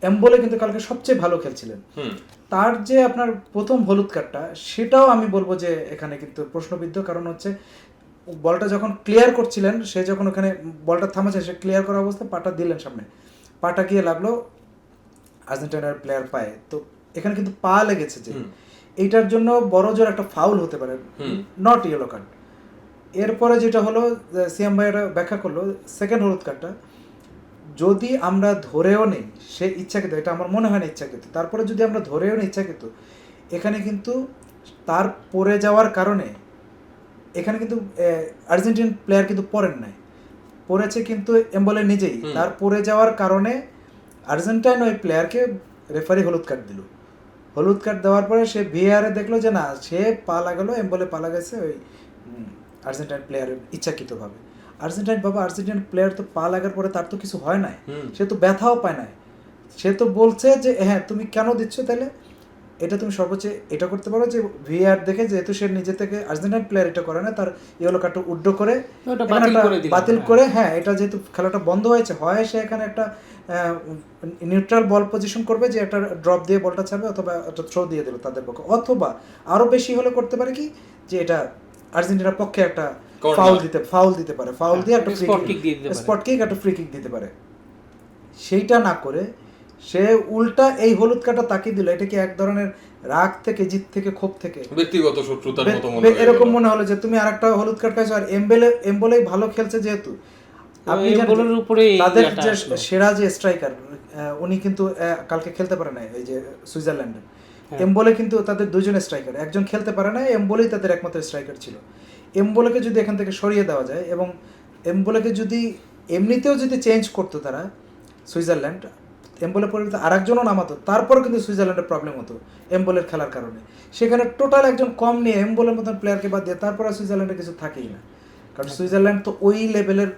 এমবোলে কিন্তু কালকে সবচেয়ে ভালো খেলছিলেন। তার যে আপনার প্রথম হলুদ কার্ডটা, সেটাও আমি বলবো যে এখানে কিন্তু প্রশ্নবিদ্ধ। কারণ হচ্ছে বলটা যখন ক্লিয়ার করছিলেন, সে যখন ওখানে বলটা থামাচ্ছে, সে ক্লিয়ার করা অবস্থায় পাটা দিলেন সামনে, পাটা গিয়ে লাগলো আর্জেন্টিনার প্লেয়ার পায়ে। তো এখানে কিন্তু পা লেগেছে, যে এইটার জন্য বড় জোর একটা ফাউল হতে পারে, নট ইয়েলো কার্ড। এরপরে যেটা হলো, সিএম ভাইয়েরা ব্যাখ্যা করলো সেকেন্ড হলুদ কার্ডটা যদি আমরা ধরেও নেই সে ইচ্ছাকৃত, এটা আমার মনে হয় না ইচ্ছাকৃত, তারপরে যদি আমরা ধরেও নেই ইচ্ছাকৃত, এখানে কিন্তু তার পড়ে যাওয়ার কারণে এখানে কিন্তু আর্জেন্টিনান প্লেয়ার কিন্তু পড়েন নাই, পড়েছে কিন্তু এমবোলে নিজেই। তার পড়ে যাওয়ার কারণে আর্জেন্টাইন ওই প্লেয়ারকে রেফারি হলুদ কার্ড দিল। হলুদ কার্ড দেওয়ার পরে সে ভিআরে দেখলো যে না, সে পা লাগালো, এমবোলে পা লাগাইছে ওই আর্জেন্টাইন প্লেয়ারের ইচ্ছাকৃতভাবে। আর্জেন্টাইন প্লেয়ার তো পা লাগার পরে তার তো কিছু হয় নাই, সে তো ব্যথাও পায় নাই, সে তো বলছে যে হ্যাঁ তুমি কেন দিচ্ছ, তাহলে এটা তুমি সর্বোচ্চ এটা করতে পারো যে ভিআর দেখে, যেহেতু সে নিজে থেকে আর্জেন্টাইন প্লেয়ার এটা করে না, তার ইয়েলো কার্ডটা উড্ডো করে বাতিল করে, হ্যাঁ এটা যেহেতু খেলাটা বন্ধ হয়েছে, হয় সে এখানে একটা নিউট্রাল বল পজিশন করবে, যে একটা ড্রপ দিয়ে বলটা ছাড়বে, অথবা একটা থ্রো দিয়ে দেবে তাদের পক্ষে, অথবা আরো বেশি হলে করতে পারে কি, যে এটা আর্জেন্টিনার পক্ষে একটা ফাউল দিতে পারে, ফাউল দিয়ে একটা স্পট কিক, একটা ফ্রি কিক দিতে পারে। সেইটা না করে সে উল্টা এই হলুদ কার্ডটা তাকিয়ে দিল। এটা কি এক ধরনের রাগ থেকে, জিত থেকে, ক্ষোভ থেকে, ব্যক্তিগত শত্রুতার মতো এরকম মনে হলো যে তুমি আরেকটা হলুদ কার্ড খাইছো। আর এমবোলেই ভালো খেলছে, যেহেতু আপনি তাদের যে সেরা যে স্ট্রাইকার, উনি কিন্তু কালকে খেলতে পারে না, এই যে সুইজারল্যান্ডের এমবোলে কিন্তু তাদের দুজনের স্ট্রাইকার, একজন খেলতে পারে না, এমবোলেই তাদের একমাত্র স্ট্রাইকার ছিল। এমবোলেকে যদি এখান থেকে সরিয়ে দেওয়া যায় এবং এমবোলেকে যদি এমনিতেও যদি চেঞ্জ করতো তারা সুইজারল্যান্ড, এমবোলের পরিবর্তে আরেকজনও নামাতো, তারপরেও কিন্তু সুইজারল্যান্ডের প্রবলেম হতো এমবোলের খেলার কারণে। সেখানে টোটাল একজন কম নিয়ে এমবোলের মতন প্লেয়ারকে বাদ দিয়ে তারপরে সুইজারল্যান্ডে কিছু থাকেই না, কারণ সুইজারল্যান্ড তো ওই লেভেলের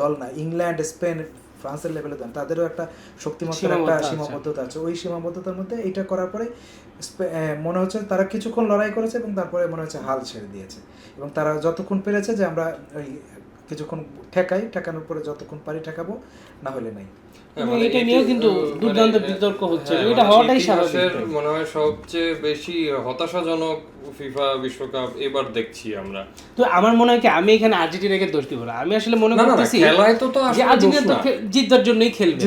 দল না, ইংল্যান্ড, স্পেন, ফ্রান্সের লেভেলে দেন, তাদেরও একটা শক্তিমত্তার একটা সীমাবদ্ধতা আছে। ওই সীমাবদ্ধতার মধ্যে এইটা করার পরে মনে হচ্ছে তারা কিছুক্ষণ লড়াই করেছে এবং তারপরে মনে হচ্ছে হাল ছেড়ে দিয়েছে, এবং তারা যতক্ষণ পেরেছে যে আমরা ওই কিছুক্ষণ ঠেকানোর পরে যতক্ষণ পারি ঠেকাবো, না হলে নাই। এটা নিয়েও কিন্তু দুর্দান্ত বিতর্ক হচ্ছে, এটা হওয়াটাই স্বাভাবিক। মনে হয় সবচেয়ে বেশি হতাশাজনক ফিফা বিশ্বকাপ এবার দেখছি আমরা। তো আমার মনে হয় কি, আমি এখানে আর্জেন্টিনাকে দোষ দিব না, আমি আসলে মনে করতেছি খেলায় তো যে আর্জেন্টিনা তো জিতার জন্যই খেলবে,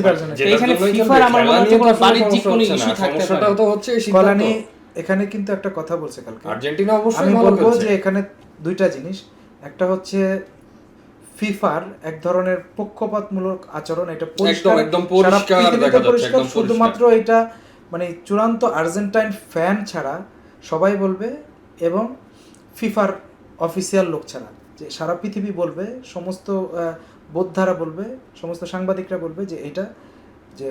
এখানে জন্যই ফিফার খেলবে, আমার মনে হয় কোনো বাণিজ্যিক কোনো সমস্যা ইস্যু না, থাকতে সমস্যাটা পারে। তো হচ্ছে এই সিদ্ধান্ত। কলানি এখানে কিন্তু একটা কথা বলছে কালকে, আর্জেন্টিনা অবশ্যই আমি ভালো বলবো খেলছে। যে এখানে দুইটা জিনিস, একটা হচ্ছে ফিফার এক ধরনের পক্ষপাতমূলক আচরণ, এটা পরিষ্কার, একদম পরিষ্কার সারা পৃথিবীতে দেখা যাচ্ছে, পরিষ্কার, একদম শুধুমাত্র এটা মানে চূড়ান্ত আর্জেন্টাইন ফ্যান ছাড়া সবাই বলবে, এবং ফিফার অফিসিয়াল লোক ছাড়া যে সারা পৃথিবী বলবে, সমস্ত বোদ্ধারা বলবে, সমস্ত সাংবাদিকরা বলবে যে এটা যে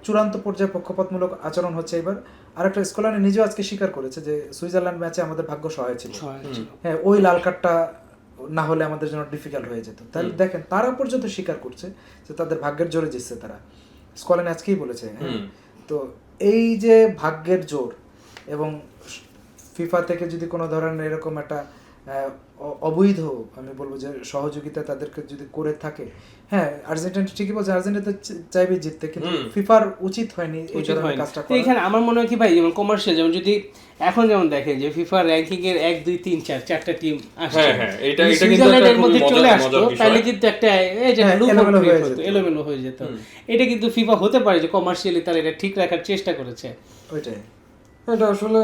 চূড়ান্ত পর্যায়ে পক্ষপাতমূলক আচরণ হচ্ছে এবার। আরেকটা স্কলানি নিজেও আজকে স্বীকার করেছে যে সুইজারল্যান্ড ম্যাচে আমাদের ভাগ্য সহায় ছিল, হ্যাঁ ওই লাল কার্ডটা না হলে আমাদের জন্য ডিফিকাল্ট হয়ে যেত। তাহলে দেখেন তারা পর্যন্ত স্বীকার করছে যে তাদের ভাগ্যের জোরে জিতছে তারা, স্কলানি আজকেই বলেছে। তো এই যে ভাগ্যের জোর, এবং ফিফা থেকে যদি কোনো ধরনের এরকম একটা অবৈধ আমি বলবো যে সহযোগিতা তাদেরকে যদি করে থাকে, হ্যাঁ আর্জেন্টিনা ঠিকই বলছে, আর্জেন্টিনা তো চাইবে জিততে, কিন্তু ফিফার উচিত হয়নি এই ধরনের কাজটা করা। এখানে আমার মনে হয় কি ভাই, যেমন কমার্শিয়াল, যেমন যদি এখন যেমন দেখেন যে ফিফা র্যাঙ্কিং এর 1 2 3 4 চারটা টিম আসছে, এটা কিন্তু সুইজারল্যান্ডের মধ্যে চলে আসতো, তাহলে কিন্তু একটা এই যে এলোমেলো হয়ে যেত। এটা কিন্তু ফিফা হতে পারে যে কমার্শিয়ালি তারা এটা ঠিক রাখার চেষ্টা করেছে। ওইটাই, এটা আসলে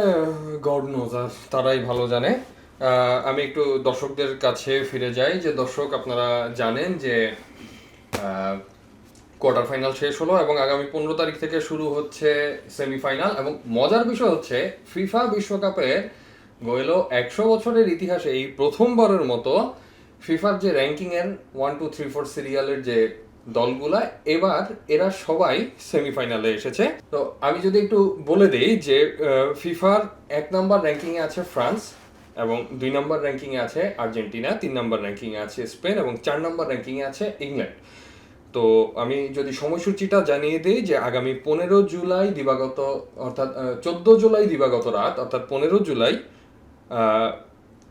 গড নোজ, আর তারাই ভালো জানে। আমি একটু দর্শকদের কাছে ফিরে যাই, যে দর্শক আপনারা জানেন যে কোয়ার্টার ফাইনাল শেষ হলো এবং আগামী 15 তারিখ থেকে শুরু হচ্ছে সেমিফাইনাল। এবং মজার বিষয় হচ্ছে ফিফা বিশ্বকাপের গেল 100 বছরের ইতিহাসে এই প্রথমবারের মতো ফিফার যে র্যাঙ্কিং এর 1 2 3 4 সিরিয়ালের যে দলগুলা, এবার এরা সবাই সেমিফাইনালে এসেছে। তো আমি যদি একটু বলে দেই যে ফিফার 1 নম্বর র্যাঙ্কিং এ আছে ফ্রান্স, এবং 2 নম্বর র্যাঙ্কিং এ আছে আর্জেন্টিনা, 3 নম্বর র্যাঙ্কিং এ আছে স্পেন, এবং 4 নম্বর র্যাঙ্কিং এ আছে ইংল্যান্ড। তো আমি যদি সময়সূচিটা জানিয়ে দিই যে আগামী 15 জুলাই দিবাগত, অর্থাৎ 14 জুলাই দিবাগত রাত, অর্থাৎ 15 জুলাই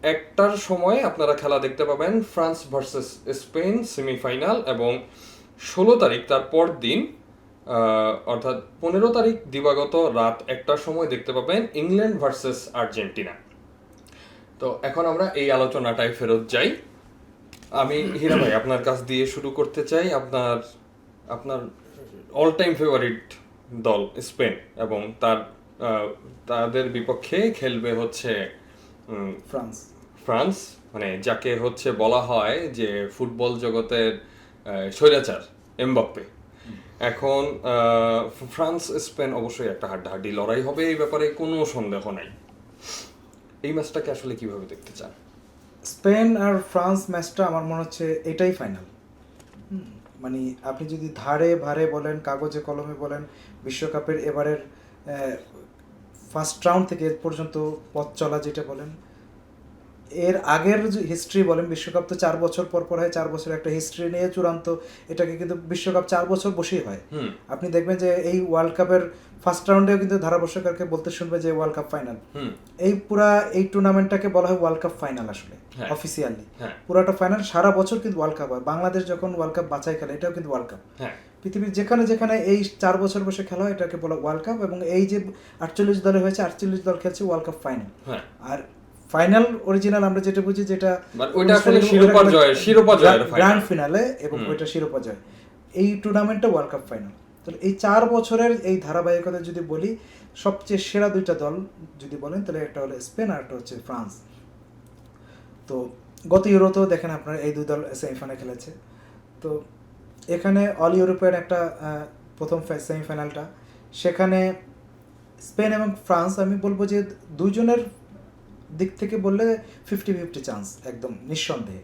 1টার সময় আপনারা খেলা দেখতে পাবেন ফ্রান্স ভার্সেস স্পেন সেমিফাইনাল, এবং 16 তারিখ তার পর দিন অর্থাৎ 15 তারিখ দিবাগত রাত 1টার সময় দেখতে পাবেন ইংল্যান্ড ভার্সেস আর্জেন্টিনা। তো এখন আমরা এই আলোচনাটায় ফেরত যাই। আমি হীরা ভাই আপনার কাছ দিয়ে শুরু করতে চাই। আপনার অল টাইম ফেভারিট দল স্পেন, এবং তাদের বিপক্ষে খেলবে হচ্ছে ফ্রান্স, মানে যাকে হচ্ছে বলা হয় যে ফুটবল জগতের স্বৈরাচার এমবাপ্পে। এখন ফ্রান্স স্পেন অবশ্যই একটা হাড্ডাহাড্ডি লড়াই হবে, এই ব্যাপারে কোনো সন্দেহ নাই। এই ম্যাচটাকে আসলে কিভাবে দেখতে চান? স্পেন আর ফ্রান্স ম্যাচটা আমার মনে হচ্ছে এটাই ফাইনাল। মানে আপনি যদি ধারে ভারে বলেন, কাগজে কলমে বলেন, বিশ্বকাপের এবারের ফার্স্ট রাউন্ড থেকে এর পর্যন্ত পথ চলা যেটা বলেন, এর আগের যে হিস্ট্রি বলেন, বিশ্বকাপ তো 4 বছর পর হয়, 4 বছরের একটা হিস্ট্রি নিয়ে চূড়ান্ত এটাকে কিন্তু বিশ্বকাপ 4 বছর বসেই হয়। আপনি দেখবেন যে এই ওয়ার্ল্ড কাপের ফার্স্ট রাউন্ডেও কিন্তু ধারাবর্ষকারকে বলতে শুনবে যে ওয়ার্ল্ড কাপ ফাইনাল। এই টুর্নামেন্টটাকে বলা হয় ওয়ার্ল্ড কাপ ফাইনাল আসলে অফিসিয়ালি। পুরাটা ফাইনাল, সারা বছর কিন্তু ওয়ার্ল্ড কাপ হয়। বাংলাদেশ যখন ওয়ার্ল্ড কাপ বাছাই খেলে, এটাও কিন্তু ওয়ার্ল্ড কাপ। পৃথিবীর যেখানে যেখানে এই 4 বছর বসে খেলা হয় এটাকে বলা ওয়ার্ল্ড কাপ। এবং এই যে 48 দলে হয়েছে, 48 দল খেলছে ওয়ার্ল্ড কাপ ফাইনাল। আর ফাইনাল অরিজিনাল আমরা যেটা বুঝি, যেটা ওইটা আসলে শিরোপা জয়ের গ্র্যান্ড ফিনালে, এবং ওইটা শিরোপা জয়। এই টুর্নামেন্টটা ওয়ার্ল্ড কাপ ফাইনাল। তো এই 4 বছরের এই ধারাবাহিকতা যদি বলি, সবচেয়ে সেরা দুইটা দল যদি বলেন, তাহলে একটা হলো স্পেন আর একটা হচ্ছে ফ্রান্স। তো গত ইউরোতেও দেখেন আপনার এই দুই দল সেমিফাইনালে খেলেছে। তো এখানে অল ইউরোপের একটা প্রথম সেমিফাইনালটা, সেখানে স্পেন এবং ফ্রান্স, আমি বলবো যে দিক থেকে বললে 50-50 চান্স একদম নিঃসন্দেহে।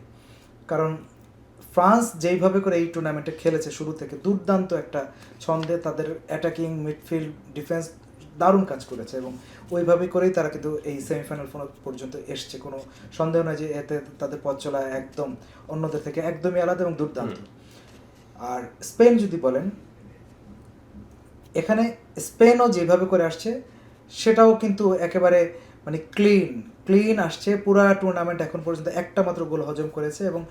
কারণ ফ্রান্স যেইভাবে করে এই টুর্নামেন্টে খেলেছে শুরু থেকে দুর্দান্ত একটা ছন্দে, তাদের অ্যাটাকিং মিডফিল্ড ডিফেন্স দারুণ কাজ করেছে এবং ওইভাবে করেই তারা কিন্তু এই সেমিফাইনাল পর্যন্ত এসছে। কোনো সন্দেহ নয় যে এতে তাদের পথ চলা একদম অন্যদের থেকে একদমই আলাদা এবং দুর্দান্ত। আর স্পেন যদি বলেন, এখানে স্পেনও যেভাবে করে আসছে সেটাও কিন্তু একেবারে মানে ক্লিন আসছে। পুরা টুর্নামেন্ট এখন পর্যন্ত একটা মাত্র গোল হজম করেছে এবং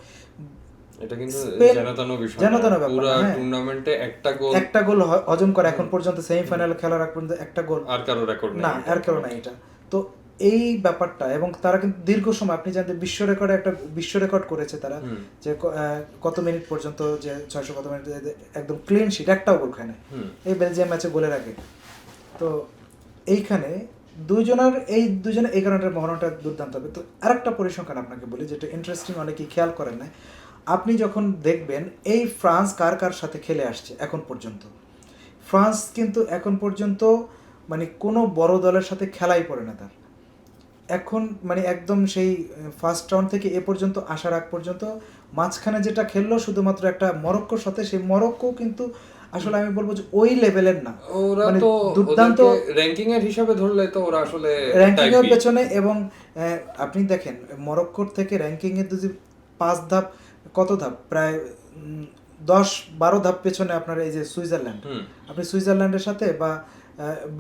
এটা কিন্তু স্পেন জানাতানো বিষয় জানাতানো না। ব্যাপার, পুরা হ্যাঁ। টুর্নামেন্টে একটা গোল হজম করে এখন পর্যন্ত সেমিফাইনাল খেলার আগ পর্যন্ত একটা গোল আর কারো রেকর্ড না, আর কারো নাই এটা। তো এই ব্যাপারটা, এবং তারা কিন্তু দীর্ঘ সময়, আপনি জানেন বিশ্ব রেকর্ড করেছে তারা, যে কত মিনিট পর্যন্ত, যে 600 কত মিনিট একদম ক্লিন শিট, একটাও গোল খায় না এই বেলজিয়াম ম্যাচে গোলের আগে। তো এইখানে দুজনের এই কারণে মহরণটা দুর্দান্ত হবে। তো আরেকটা পরিসংখ্যান আপনাকে বলি, যেটা ইন্টারেস্টিং, অনেকেই খেয়াল করেন না। আপনি যখন দেখবেন এই ফ্রান্স কার সাথে খেলে আসছে এখন পর্যন্ত, ফ্রান্স কিন্তু এখন পর্যন্ত মানে কোনো বড় দলের সাথে খেলাই পড়ে না তার। এখন মানে একদম সেই ফার্স্ট রাউন্ড থেকে এ পর্যন্ত আসার আগ পর্যন্ত মাঝখানে যেটা খেললো শুধুমাত্র একটা মরক্কোর সাথে, সেই মরক্কো কিন্তু আসলে আমি বলবো যে ওই লেভেলের না। ওরা মানে তো দুর্দান্ত র‍্যাঙ্কিং এর হিসাবে ধরলে তো ওরা আসলে র‍্যাঙ্কিং এর পেছনে, এবং আপনি দেখেন মরক্কোর থেকে র‍্যাঙ্কিং এর যদি 5 ধাপ, কত ধাপ, প্রায় 10-12 ধাপ পেছনে আপনার এই যে সুইজারল্যান্ড, আপনি সুইজারল্যান্ডের সাথে বা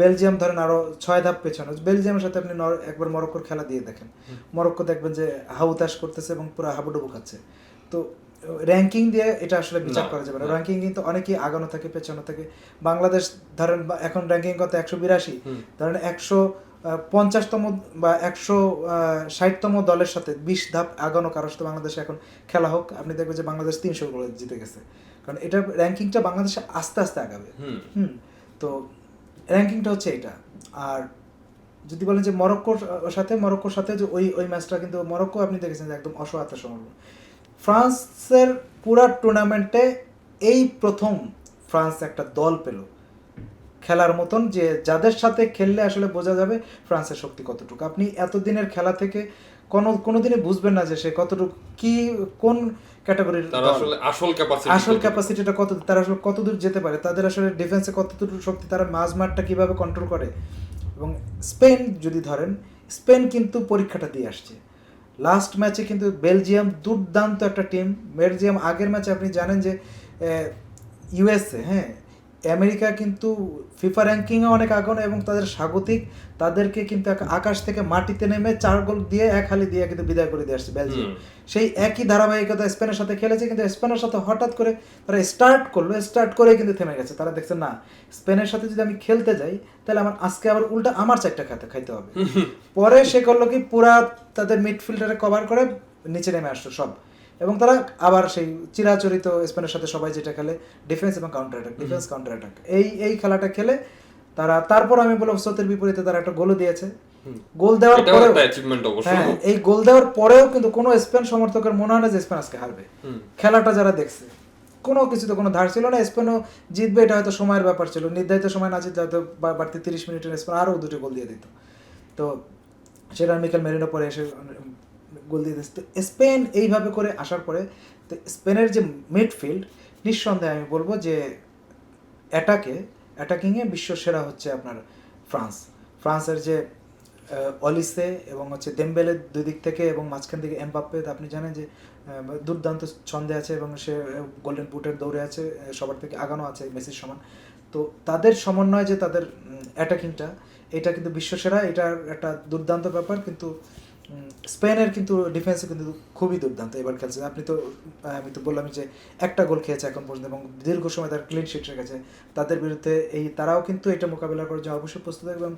বেলজিয়াম ধরেন আরো 6 ধাপ পেছনে, বেলজিয়ামের সাথে আপনি একবার মরক্কোর খেলা দিয়ে দেখেন, মরক্কো দেখবেন যে হাউতাশ করতেছে এবং পুরো হাবুডুবু খাচ্ছে। তো র্যাঙ্কিং দিয়ে এটা আসলে বিচার করা যাবে না। র্যাঙ্কিং কিন্তু অনেকেই আগানো থাকে, পেছনে থাকে। বাংলাদেশ ধরেন এখন র্যাঙ্কিং কত, 182, ধরেন 150তম বা 160তম দলের সাথে 20 ধাপ আগানো কারোর সাথে বাংলাদেশে এখন খেলা হোক, আপনি দেখবেন যে বাংলাদেশ 300 গোলে জিতে গেছে। কারণ এটা র্যাঙ্কিংটা বাংলাদেশে আস্তে আস্তে আগাবে। তো র্যাঙ্কিংটা হচ্ছে এটা। আর যদি বলেন যে মরক্কোর সাথে যে ওই ম্যাচটা কিন্তু মরক্কো আপনি দেখেছেন যে একদম অসহায়তা সমর্পণ। ফ্রান্সের পুরা টুর্নামেন্টে এই প্রথম ফ্রান্স একটা দল পেল খেলার মতন, যে যাদের সাথে খেললে আসলে বোঝা যাবে ফ্রান্সের শক্তি কতটুকু। আপনি এতদিনের খেলা থেকে কোনোদিনই বুঝবেন না যে সে কতটুকু, কি কোন ক্যাটাগরির, আসল ক্যাপাসিটিটা কত, তারা আসলে কতদূর যেতে পারে, তাদের আসলে ডিফেন্সে কতটুকু শক্তি, তারা মাঝমাঠটা কিভাবে কন্ট্রোল করে। এবং স্পেন যদি ধরেন, স্পেন কিন্তু পরীক্ষাটা দিয়ে আসছে। লাস্ট ম্যাচে কিন্তু বেলজিয়াম দুর্দান্ত একটা টিম। বেলজিয়াম আগের ম্যাচে আপনি জানেন যে ইউএসএ, হ্যাঁ, আমেরিকা কিন্তু ফিফা র্যাঙ্কিংয়ে অনেক আগানো এবং তাদের স্বাগতিক, তাদেরকে কিন্তু আকাশ থেকে মাটিতে নেমে 4 গোল দিয়ে 1 হালি দিয়ে কিন্তু বিদায় করে দিয়ে আসছে বেলজিয়াম। সেই একই ধারাবাহিকতা স্পেনের সাথে খেলেছে, কিন্তু স্পেনের সাথে হঠাৎ করে তারা স্টার্ট করে কিন্তু থেমে গেছে। তারা দেখছে না, স্পেনের সাথে যদি আমি খেলতে যাই তাহলে আমার আজকে আবার উল্টা আমার 4টা খাইতে হবে। পরে সে করলো কি, পুরা তাদের মিডফিল্ডারে কভার করে নিচে নেমে আসতো সব, এবং তারা আবার সেই চিরাচরিত স্পেনের সাথে সবাই যেটা খেলে, ডিফেন্স এবং কাউন্টার অ্যাটাক, এই খেলাটা খেলে তারা, তারপর আমি বলবো স্রোতের বিপরীতে তারা একটা গোলও দিয়েছে। গোল দেওয়ার পরেও, হ্যাঁ, এই গোল দেওয়ার পরেও কিন্তু কোনো স্পেন সমর্থকের মনে হয় না যে স্পেন আজকে হারবে। খেলাটা যারা দেখছে, কোনো কিছুতে কোনো ধার ছিল না, স্পেনও জিতবে, এটা হয়তো সময়ের ব্যাপার ছিল। নির্ধারিত সময় না জিতলে হয়তো বাড়তি 30 মিনিটের স্পেন আরও 2টি গোল দিয়ে দিত। তো সেটা মিকেল মেরিনো পরে এসে গোল দিয়ে দিচ্ছে। স্পেন এইভাবে করে আসার পরে তো স্পেনের যে মিডফিল্ড, নিঃসন্দেহে আমি বলবো যে অ্যাটাকিংয়ে বিশ্ব সেরা হচ্ছে আপনার ফ্রান্সের যে অলিসে এবং হচ্ছে দেমবেলে দুই দিক থেকে, এবং মাঝখান থেকে এমবাপ্পে, আপনি জানেন যে দুর্দান্ত ছন্দে আছে এবং সে গোল্ডেন বুটের দৌড়ে আছে, সবার থেকে আগানো আছে মেসির সমান। তো তাদের সমন্বয় যে তাদের অ্যাটাকিংটা, এটা কিন্তু বিশ্বসেরা, এটার একটা দুর্দান্ত ব্যাপার। কিন্তু স্পেনের কিন্তু ডিফেন্সে কিন্তু খুবই দুর্দান্ত এবার খেলছে। আমি তো বললাম যে একটা গোল খেয়েছে এখন পর্যন্ত এবং দীর্ঘ সময় তার ক্লিন শিট রেখেছে। তাদের বিরুদ্ধে তারাও কিন্তু এটা মোকাবিলা করার জন্য অবশ্যই প্রস্তুত থাকবে। এবং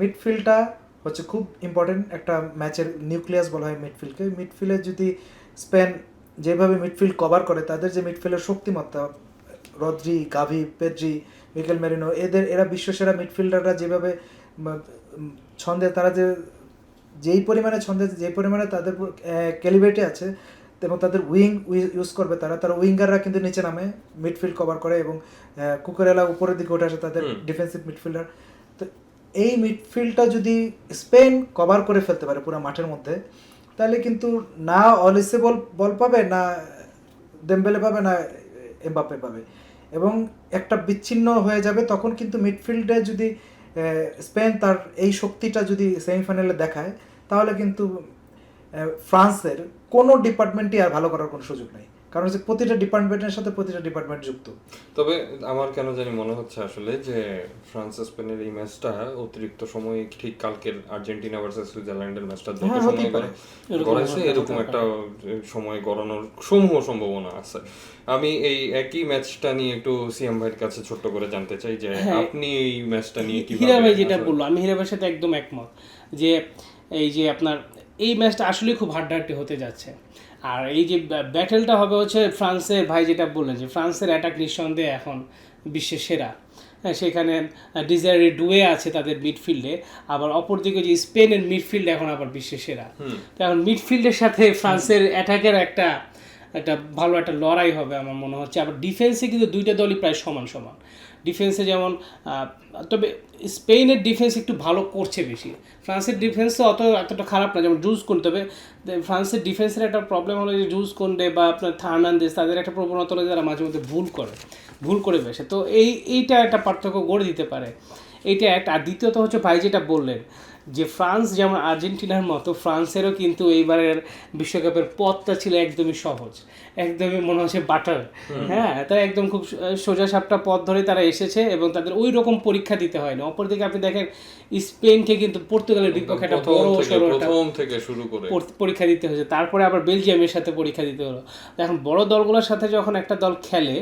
মিডফিল্ডটা হচ্ছে খুব ইম্পর্টেন্ট একটা ম্যাচের নিউক্লিয়াস বলা হয় মিডফিল্ডকে। মিডফিল্ডে যদি স্পেন যেভাবে মিডফিল্ড কভার করে, তাদের যে মিডফিল্ডের শক্তিমত্তা, রদ্রি, গাভি, পেদ্রি, মিকেল মেরিনো, এরা বিশ্বসেরা মিডফিল্ডাররা যেভাবে ছন্দে, তারা যেই পরিমাণে তাদের ক্যালিব্রেটে আছে এবং তাদের ইউজ করবে, তারা উইঙ্গাররা কিন্তু নিচে নামে মিডফিল্ড কভার করে এবং কুকুরেলা উপরের দিকে উঠে আসে, তাদের ডিফেন্সিভ মিডফিল্ডার। তো এই মিডফিল্ডটা যদি স্পেন কভার করে ফেলতে পারে পুরো মাঠের মধ্যে, তাহলে কিন্তু না অলিসে বল পাবে, না দেমবেলে পাবে, না এমবাপ্পে পাবে, এবং একটা বিচ্ছিন্ন হয়ে যাবে। তখন কিন্তু মিডফিল্ডে যদি স্পেন তার এই শক্তিটা যদি সেমিফাইনালে দেখায়, তাহলে কিন্তু ফ্রান্সের কোনো ডিপার্টমেন্টই আর ভালো করার কোনো সুযোগ নেই, কারণ হচ্ছে প্রতিটা ডিপার্টমেন্টের সাথে প্রতিটা ডিপার্টমেন্ট যুক্ত। তবে আমার কেন জানি মনে হচ্ছে আসলে যে ফ্রান্স স্পেনের এই ম্যাচটা অতিরিক্ত সময় ঠিক কালকের আর্জেন্টিনা ভার্সেস সুইজারল্যান্ডের ম্যাচটা যত হ্যাঁ, সময় হতেই পারে। গড়াইছে এরকম একটা সময় গড়ানোর সমূহ সম্ভাবনা আছে। আমি এই একই ম্যাচটা নিয়ে একটু সিএম ভাইয়ের কাছে ছোট্ট করে জানতে চাই যে আপনি এই ম্যাচটা নিয়ে কি হীরা ভাই যেটা বললো, আমি হীরা ভাইয়ের সাথে একদম একমত যে এই যে আপনার এই ম্যাচটা আসলে খুব হাড্ডাহাড্ডি হতে যাচ্ছে। আর এই যে ব্যাটেলটা হবে হচ্ছে ফ্রান্সের, ভাই যেটা বললেন যে ফ্রান্সের অ্যাটাক নিঃসন্দেহে এখন বিশ্বের সেরা। হ্যাঁ, সেখানে ডিজায়ারি ডুয়ে আছে তাদের মিডফিল্ডে, আবার অপরদিকে যে স্পেনের মিডফিল্ড এখন আবার বিশ্বের সেরা। তো এখন মিডফিল্ডের সাথে ফ্রান্সের অ্যাটাকের একটা ভালো একটা লড়াই হবে আমার মনে হচ্ছে। আবার ডিফেন্সে কিন্তু দুইটা দলই প্রায় সমান সমান। ডিফেন্সে যেমন তবে স্পেনের ডিফেন্স একটু ভালো করছে বেশি, ফ্রান্সের ডিফেন্সও এতটা খারাপ না, যেমন জুস কোন। তবে ফ্রান্সের ডিফেন্সের একটা প্রবলেম হলো যে জুস কোন্ডে বা আপনার হার্নান্দেজ, তাদের একটা প্রবণতা হলো যারা মাঝে মধ্যে ভুল করে বেশে। তো এইটা একটা পার্থক্য গড়ে দিতে পারে, এইটা একটা। আর দ্বিতীয়ত হচ্ছে ভাই যেটা বললেন যে ফ্রান্স যেমন আর্জেন্টিনার মতো, ফ্রান্সেরও কিন্তু এইবারের বিশ্বকাপের পথটা ছিল একদমই সহজ, একদমই মনে হচ্ছে বাটার। হ্যাঁ, তারা একদম খুব সোজা সাপটা পথ ধরে তারা এসেছে এবং তাদের ওই রকম পরীক্ষা দিতে হয়নি। অপরদিকে আপনি দেখেন স্পেনকে কিন্তু পর্তুগালের বিপক্ষে একটা বড় প্রথম থেকে শুরু করে পরীক্ষা দিতে হয়েছে, তারপরে আবার বেলজিয়ামের সাথে পরীক্ষা দিতে হলো। এখন বড় দলগুলোর সাথে যখন একটা দল খেলে,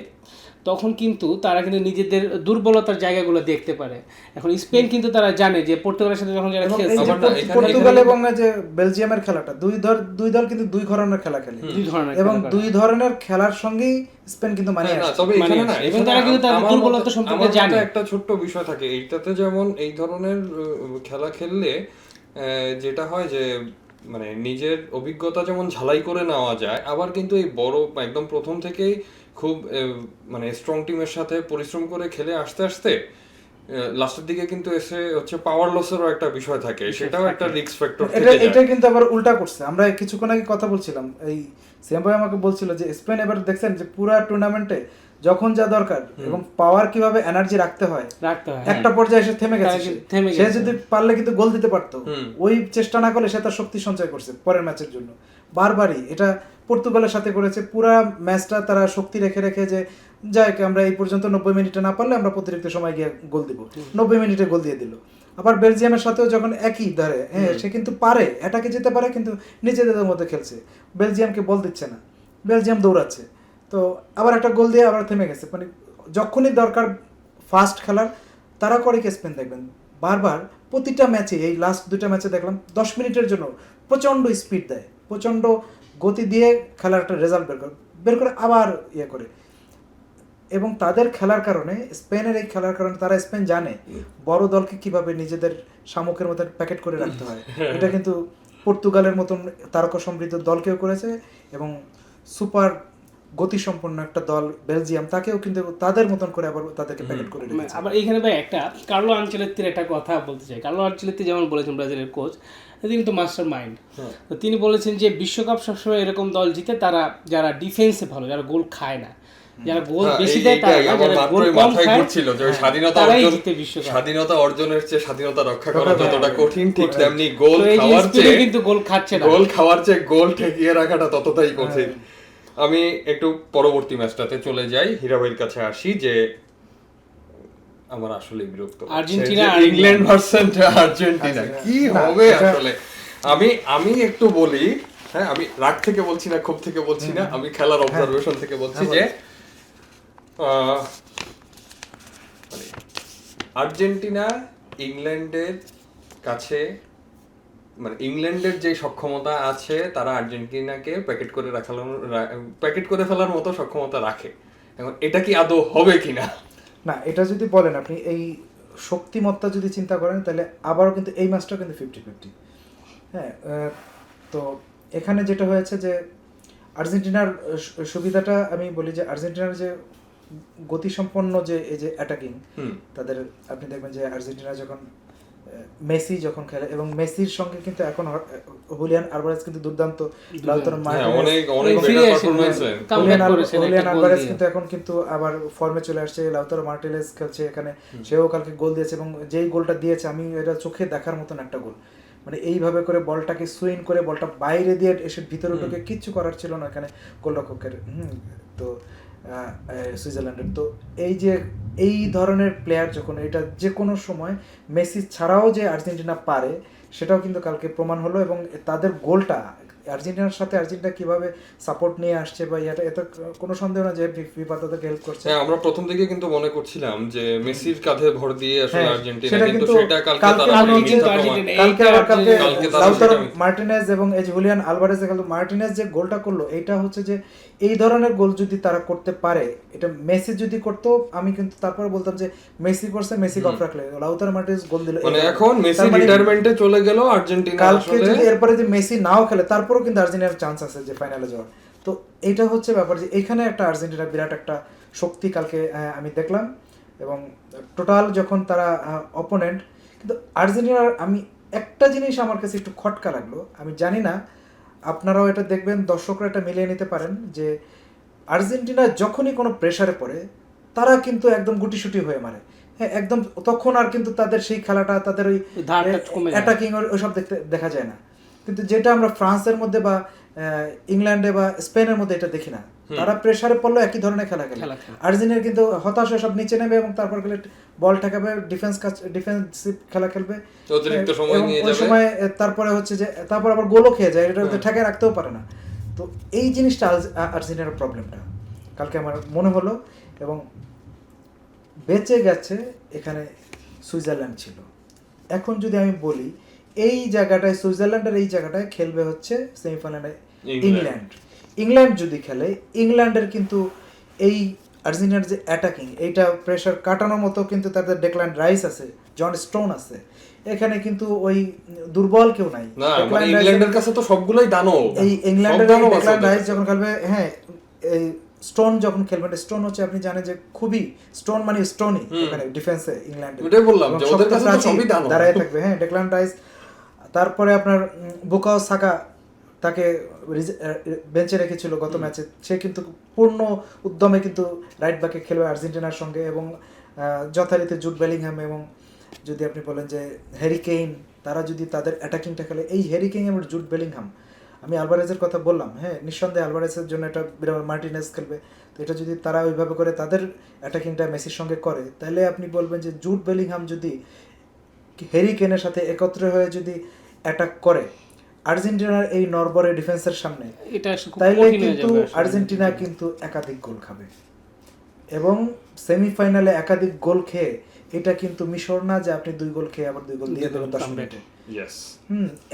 তখন কিন্তু তারা কিন্তু নিজেদের দুর্বলতার জায়গাগুলো দেখতে পারে। এখন স্পেন কিন্তু তারা জানে যে পর্তুগালের সাথে যখন যারা খেলছে, পর্তুগাল এবং যে বেলজিয়ামের খেলাটা দুই দল কিন্তু দুই ধরনের খেলা খেলে, এবং দুই ধরনের খেলার সঙ্গেই স্পেন কিন্তু মানিয়ে আসছে। তবে এখানে না, এবং তারা কিন্তু তাদের দুর্বলতা সম্পর্কে জানে। একটা ছোট্ট বিষয় থাকে এইটাতে, যেমন এই ধরনের খেলা খেললে যেটা হয় যে মানে নিজের অভিজ্ঞতা যেমন ঝালাই করে নেওয়া যায়, আবার কিন্তু এই বড় একদম প্রথম থেকেই খুব মানে স্ট্রং টিমের সাথে পরিশ্রম করে খেলে আস্তে আস্তে লাস্টের দিকে কিন্তু এসে হচ্ছে পাওয়ার লসেরও একটা বিষয় থাকে, সেটাও একটা রিস্ক ফ্যাক্টর থেকে যায়। এটা কিন্তু আবার উল্টা করছে। আমরা কিছুক্ষণ আগে কথা বলছিলাম, এই সিএম ভাই আমাকে বলছিল যে স্পেন এবার দেখছেন যে পুরো টুর্নামেন্টে যখন যা দরকার এবং পাওয়ার কিভাবে এনার্জি রাখতে হয় একটা পর্যায়ে এসে থেমে গেছে। সে যদি পারলে কিন্তু গোল দিতে পারতো, ওই চেষ্টা না করলে সে তার শক্তি সঞ্চয় করছে পরের ম্যাচের জন্য। বারবারই এটা পর্তুগালের সাথে করেছে, পুরা ম্যাচটা তারা শক্তি রেখে রেখে যে যাই আমরা এই পর্যন্ত 90 মিনিটে না পারলে আমরা অতিরিক্ত সময় গিয়ে গোল দিব, 90 মিনিটে গোল দিয়ে দিল। আবার বেলজিয়ামের সাথেও যখন একই ধরে, হ্যাঁ সে কিন্তু পারে অ্যাটাকে যেতে পারে, কিন্তু নিজেদের মধ্যে খেলছে, বেলজিয়ামকে বল দিচ্ছে না, বেলজিয়াম দৌড়াচ্ছে, তো আবার একটা গোল দিয়ে আবার থেমে গেছে। মানে যখনই দরকার ফাস্ট খেলার, তারা করে কি স্পেন দেখবেন বারবার প্রতিটা ম্যাচে, এই লাস্ট দুইটা ম্যাচে দেখলাম 10 মিনিটের জন্য প্রচণ্ড স্পিড দেয়, প্রচণ্ড গতি দিয়ে খেলার একটা রেজাল্ট বের করে আবার ইয়ে করে। এবং তাদের খেলার কারণে, স্পেনের এই খেলার কারণে, তারা স্পেন জানে বড় দলকে কিভাবে নিজেদের শামুকের মধ্যে প্যাকেট করে রাখতে হয়। এটা কিন্তু পর্তুগালের মতন তারকা সমৃদ্ধ দলকেও করেছে, এবং সুপার গতিসম্পন্ন একটা দল বেলজিয়াম, তাকেও কিন্তু তাদের মতন করে আবার তাদেরকে প্যাকেট করে রেখেছে। আবার এইখানে ভাই একটা কার্লো আনচেলত্তির একটা কথা বলতে চাই। কার্লো আনচেলত্তি যেমন বলেছেন, ব্রাজিলের কোচ, তিনি কিন্তু মাস্টার মাইন্ড। তো তিনি বলেছেন যে বিশ্বকাপ সবসময় এরকম দল জিতে তারা যারা ডিফেন্সে ভালো, যারা গোল খায় না, যারা গোল বেশি দেয় তারা, যারা গোল কম খায় স্বাধীনতা অর্জনের চেয়ে স্বাধীনতা রক্ষা করা যতটা কঠিন, ঠিক তেমনি গোল খাওয়ার চেয়ে কিন্তু গোল খাচ্ছে না, গোল খাওয়ার চেয়ে গোল ঠেকিয়ে রাখাটা ততটাই কঠিন। আমি একটু পরবর্তী ম্যাচটাতে চলে যাই, হীরা ভাইয়ের কাছে আসি যে আমার আসলে বিরক্ত আর্জেন্টিনা ইংল্যান্ড ভার্সেস আর্জেন্টিনা কি হবে আসলে। আমি একটু বলি, হ্যাঁ আমি রাগ থেকে বলছি না, ক্ষোভ থেকে বলছি না, আমি খেলার অবজারভেশন থেকে বলছি যে আর্জেন্টিনা ইংল্যান্ডের কাছে, মানে ইংল্যান্ডের যে সক্ষমতা আছে, তারা আর্জেন্টিনাকে প্যাকেট করে ফেলার মতো সক্ষমতা রাখে। এখন এটা কি আদৌ হবে কিনা? না, এটা যদি বলেন আপনি এই শক্তিমত্তা যদি চিন্তা করেন, তাহলে আবারও কিন্তু এই ম্যাচটা কিন্তু 50-50। হ্যাঁ, তো এখানে যেটা হয়েছে যে আর্জেন্টিনার সুবিধাটা আমি বলি যে আর্জেন্টিনার যে গতিসম্পন্ন যে এই যে অ্যাটাকিং, তাদের আপনি দেখবেন যে আর্জেন্টিনা যখন মেসি যখন খেলে, এবং মেসির সঙ্গে কিন্তু এখন হুলিয়ান আলভারেজ কিন্তু দুর্দান্ত, লাউতারো হ্যাঁ, মার্টিনেজ, অনেক ফিরে বেটার আসেন, পারফরম্যান্স। comeback করেছেন একটা হুলিয়ান goal আলভারেজ দিয়ে। কিন্তু এখন কিন্তু আবার ফর্মে চলে আসছে, লাউতারো মার্টিনেজ খেলছে এখানে, সেও কালকে গোল দিয়েছে, এবং যেই গোলটা দিয়েছে আমি এটা চোখে দেখার মতন একটা গোল, মানে এইভাবে করে বলটাকে সুইং করে বলটা বাইরে দিয়ে এসে ভিতরে ঢুকে কিচ্ছু করার ছিল না এখানে গোলরক্ষকের। তো সুইজারল্যান্ডের তো এই ধরনের প্লেয়ার যখন এটা যে কোনো সময় মেসি ছাড়াও যে আর্জেন্টিনা পারে সেটাও কিন্তু কালকে প্রমাণ হলো, এবং তাদের গোলটা আর্জেন্টিনার সাথে আর্জেন্টিনা কিভাবে সাপোর্ট নিয়ে আসছে বা এটা কোনো সন্দেহ না যে ফিফা তাদেরকে হেল্প করছে। হ্যাঁ, আমরা প্রথম দিকে কিন্তু মনে করছিলাম যে মেসির কাঁধে ভর দিয়ে আসলে হ্যাঁ, আর্জেন্টিনা, সেটা কিন্তু কিন্তু সেটা কালকে কালকে তারা মনে হচ্ছে মিথ্যা প্রমাণ। আর্জেন্টিনা- কালকে আবার কালকে কালকে তারা লাউতারো সেটা- মার্টিনেজ এবং এই যে হুলিয়ান আলভারেজ কিন্তু মার্টিনেজ যে গোলটা করলো, এটা হচ্ছে যে এই ধরনের গোল যদি তারা করতে পারে, এটা মেসি যদি করতো আমি কিন্তু তারপরে বলতাম যে মেসি করছে, মেসি অফ রাখলে, লাউতারো মার্টিনেজ গোল দিল, মানে এখন মেসি তার মানে রিটায়ারমেন্টে চলে গেল, আর্জেন্টিনা কালকে আসলে যদি এরপরে যে মেসি নাও খেলে তারপরেও কিন্তু আর্জেন্টিনার চান্স আছে যে ফাইনালে যাওয়ার। তো এইটা হচ্ছে ব্যাপার যে এখানে একটা আর্জেন্টিনা বিরাট একটা শক্তি কালকে আমি দেখলাম, এবং টোটাল যখন তারা অপোনেন্ট, কিন্তু আর্জেন্টিনার আমি একটা জিনিস আমার কাছে একটু খটকা লাগলো, আমি জানি না আপনারাও এটা দেখবেন, দর্শকরা এটা মিলিয়ে নিতে পারেন, যে আর্জেন্টিনা যখনই কোনো প্রেসারে পড়ে তারা কিন্তু একদম গুটিসুটি হয়ে মারে, হ্যাঁ একদম, তখন আর কিন্তু তাদের সেই খেলাটা, তাদের ওই ধারটা কমে যায়। অ্যাটাকিং ওইসব দেখা যায় না, কিন্তু যেটা আমরা ফ্রান্সের মধ্যে বা ইংল্যান্ডে বা স্পেনের মধ্যে এটা দেখি না, তারা প্রেসারে পড়লো একই ধরনের খেলা খেলে। খেলা খেলে। আর্জেন্টিনা কিন্তু হতাশ হয়ে সব নিচে নেবে এবং তারপর গেলে বল ঠেকাবে, ডিফেন্সিভ খেলা খেলবে, অতিরিক্ত সময় এবং নিয়ে ওই যাবে। সময় তারপরে হচ্ছে যে তারপর আবার গোলও খেয়ে যায়, এটা ঠেকায় রাখতেও পারে না। তো এই জিনিসটা আর্জেন্টিনার প্রবলেমটা কালকে আমার মনে হলো, এবং বেঁচে গেছে এখানে সুইজারল্যান্ড ছিল। এখন যদি আমি বলি এই জায়গাটায় সুইজারল্যান্ডের এই জায়গাটায় খেলবে হচ্ছে সেমিফাইনালে ইংল্যান্ড যদি খেলে, ইংল্যান্ডের কিন্তু এই আর্জেন্টিনার যে অ্যাটাকিং, এইটা প্রেশার কাটানোর মতো কিন্তু তাদের ডেক্ল্যান রাইস আছে, জন স্টোন আছে, এখানে কিন্তু ওই দুর্বল কেউ নাই। না, মানে ডেক্ল্যান রাইস- ইংল্যান্ডের কাছে তো সবগুলোই দানব। এই ইংল্যান্ডের সব দানব আছে ডেক্ল্যান ওদের রাইস কাছে। যখন খেলবে, হ্যাঁ এই স্টোন যখন খেলবেন, স্টোন হচ্ছে আপনি জানেন যে খুবই স্টোন মানে স্টোনই ওখানে ডিফেন্সে ইংল্যান্ডে, ওটাই বললাম যে এবং ওদের সবটা কাছে তো প্রাচীর সবই দানব। দাঁড়ায় থাকবে, হ্যাঁ ডেক্ল্যান রাইস, তারপরে আপনার বুকাও সাকা তাকে বেঞ্চে রেখেছিল গত ম্যাচে, সে কিন্তু পূর্ণ উদ্যমে কিন্তু রাইট ব্যাকে খেলবে আর্জেন্টিনার সঙ্গে, এবং যথারীতি জুড বেলিংহাম, এবং যদি আপনি বলেন যে হ্যারি কেইন, তারা যদি তাদের অ্যাটাকিংটা খেলে, এই হ্যারি কেইন এবং জুড বেলিংহাম, আমি আলভারেজের কথা বললাম, হ্যাঁ নিঃসন্দেহে আলভারেজের জন্য এটা মার্টিনেজ খেলবে, তো এটা যদি তারা ওইভাবে করে তাদের অ্যাটাকিংটা মেসির সঙ্গে করে, তাহলে আপনি বলবেন যে জুড বেলিংহাম যদি হ্যারি কেনের সাথে একত্রে হয়ে যদি অ্যাটাক করে আর্জেন্টিনার এই নরবরে ডিফেন্সের সামনে, এটা আসলে খুব তাইলে কঠিন হয়ে কিন্তু যাবে আসলে। আর্জেন্টিনা কিন্তু একাধিক গোল খাবে, এবং সেমিফাইনালে একাধিক গোল খেয়ে এটা কিন্তু মিশর না যে আপনি 2 গোল খেয়ে আবার 2 গোল দিয়ে দেবেন 10 মিনিটে। Yes.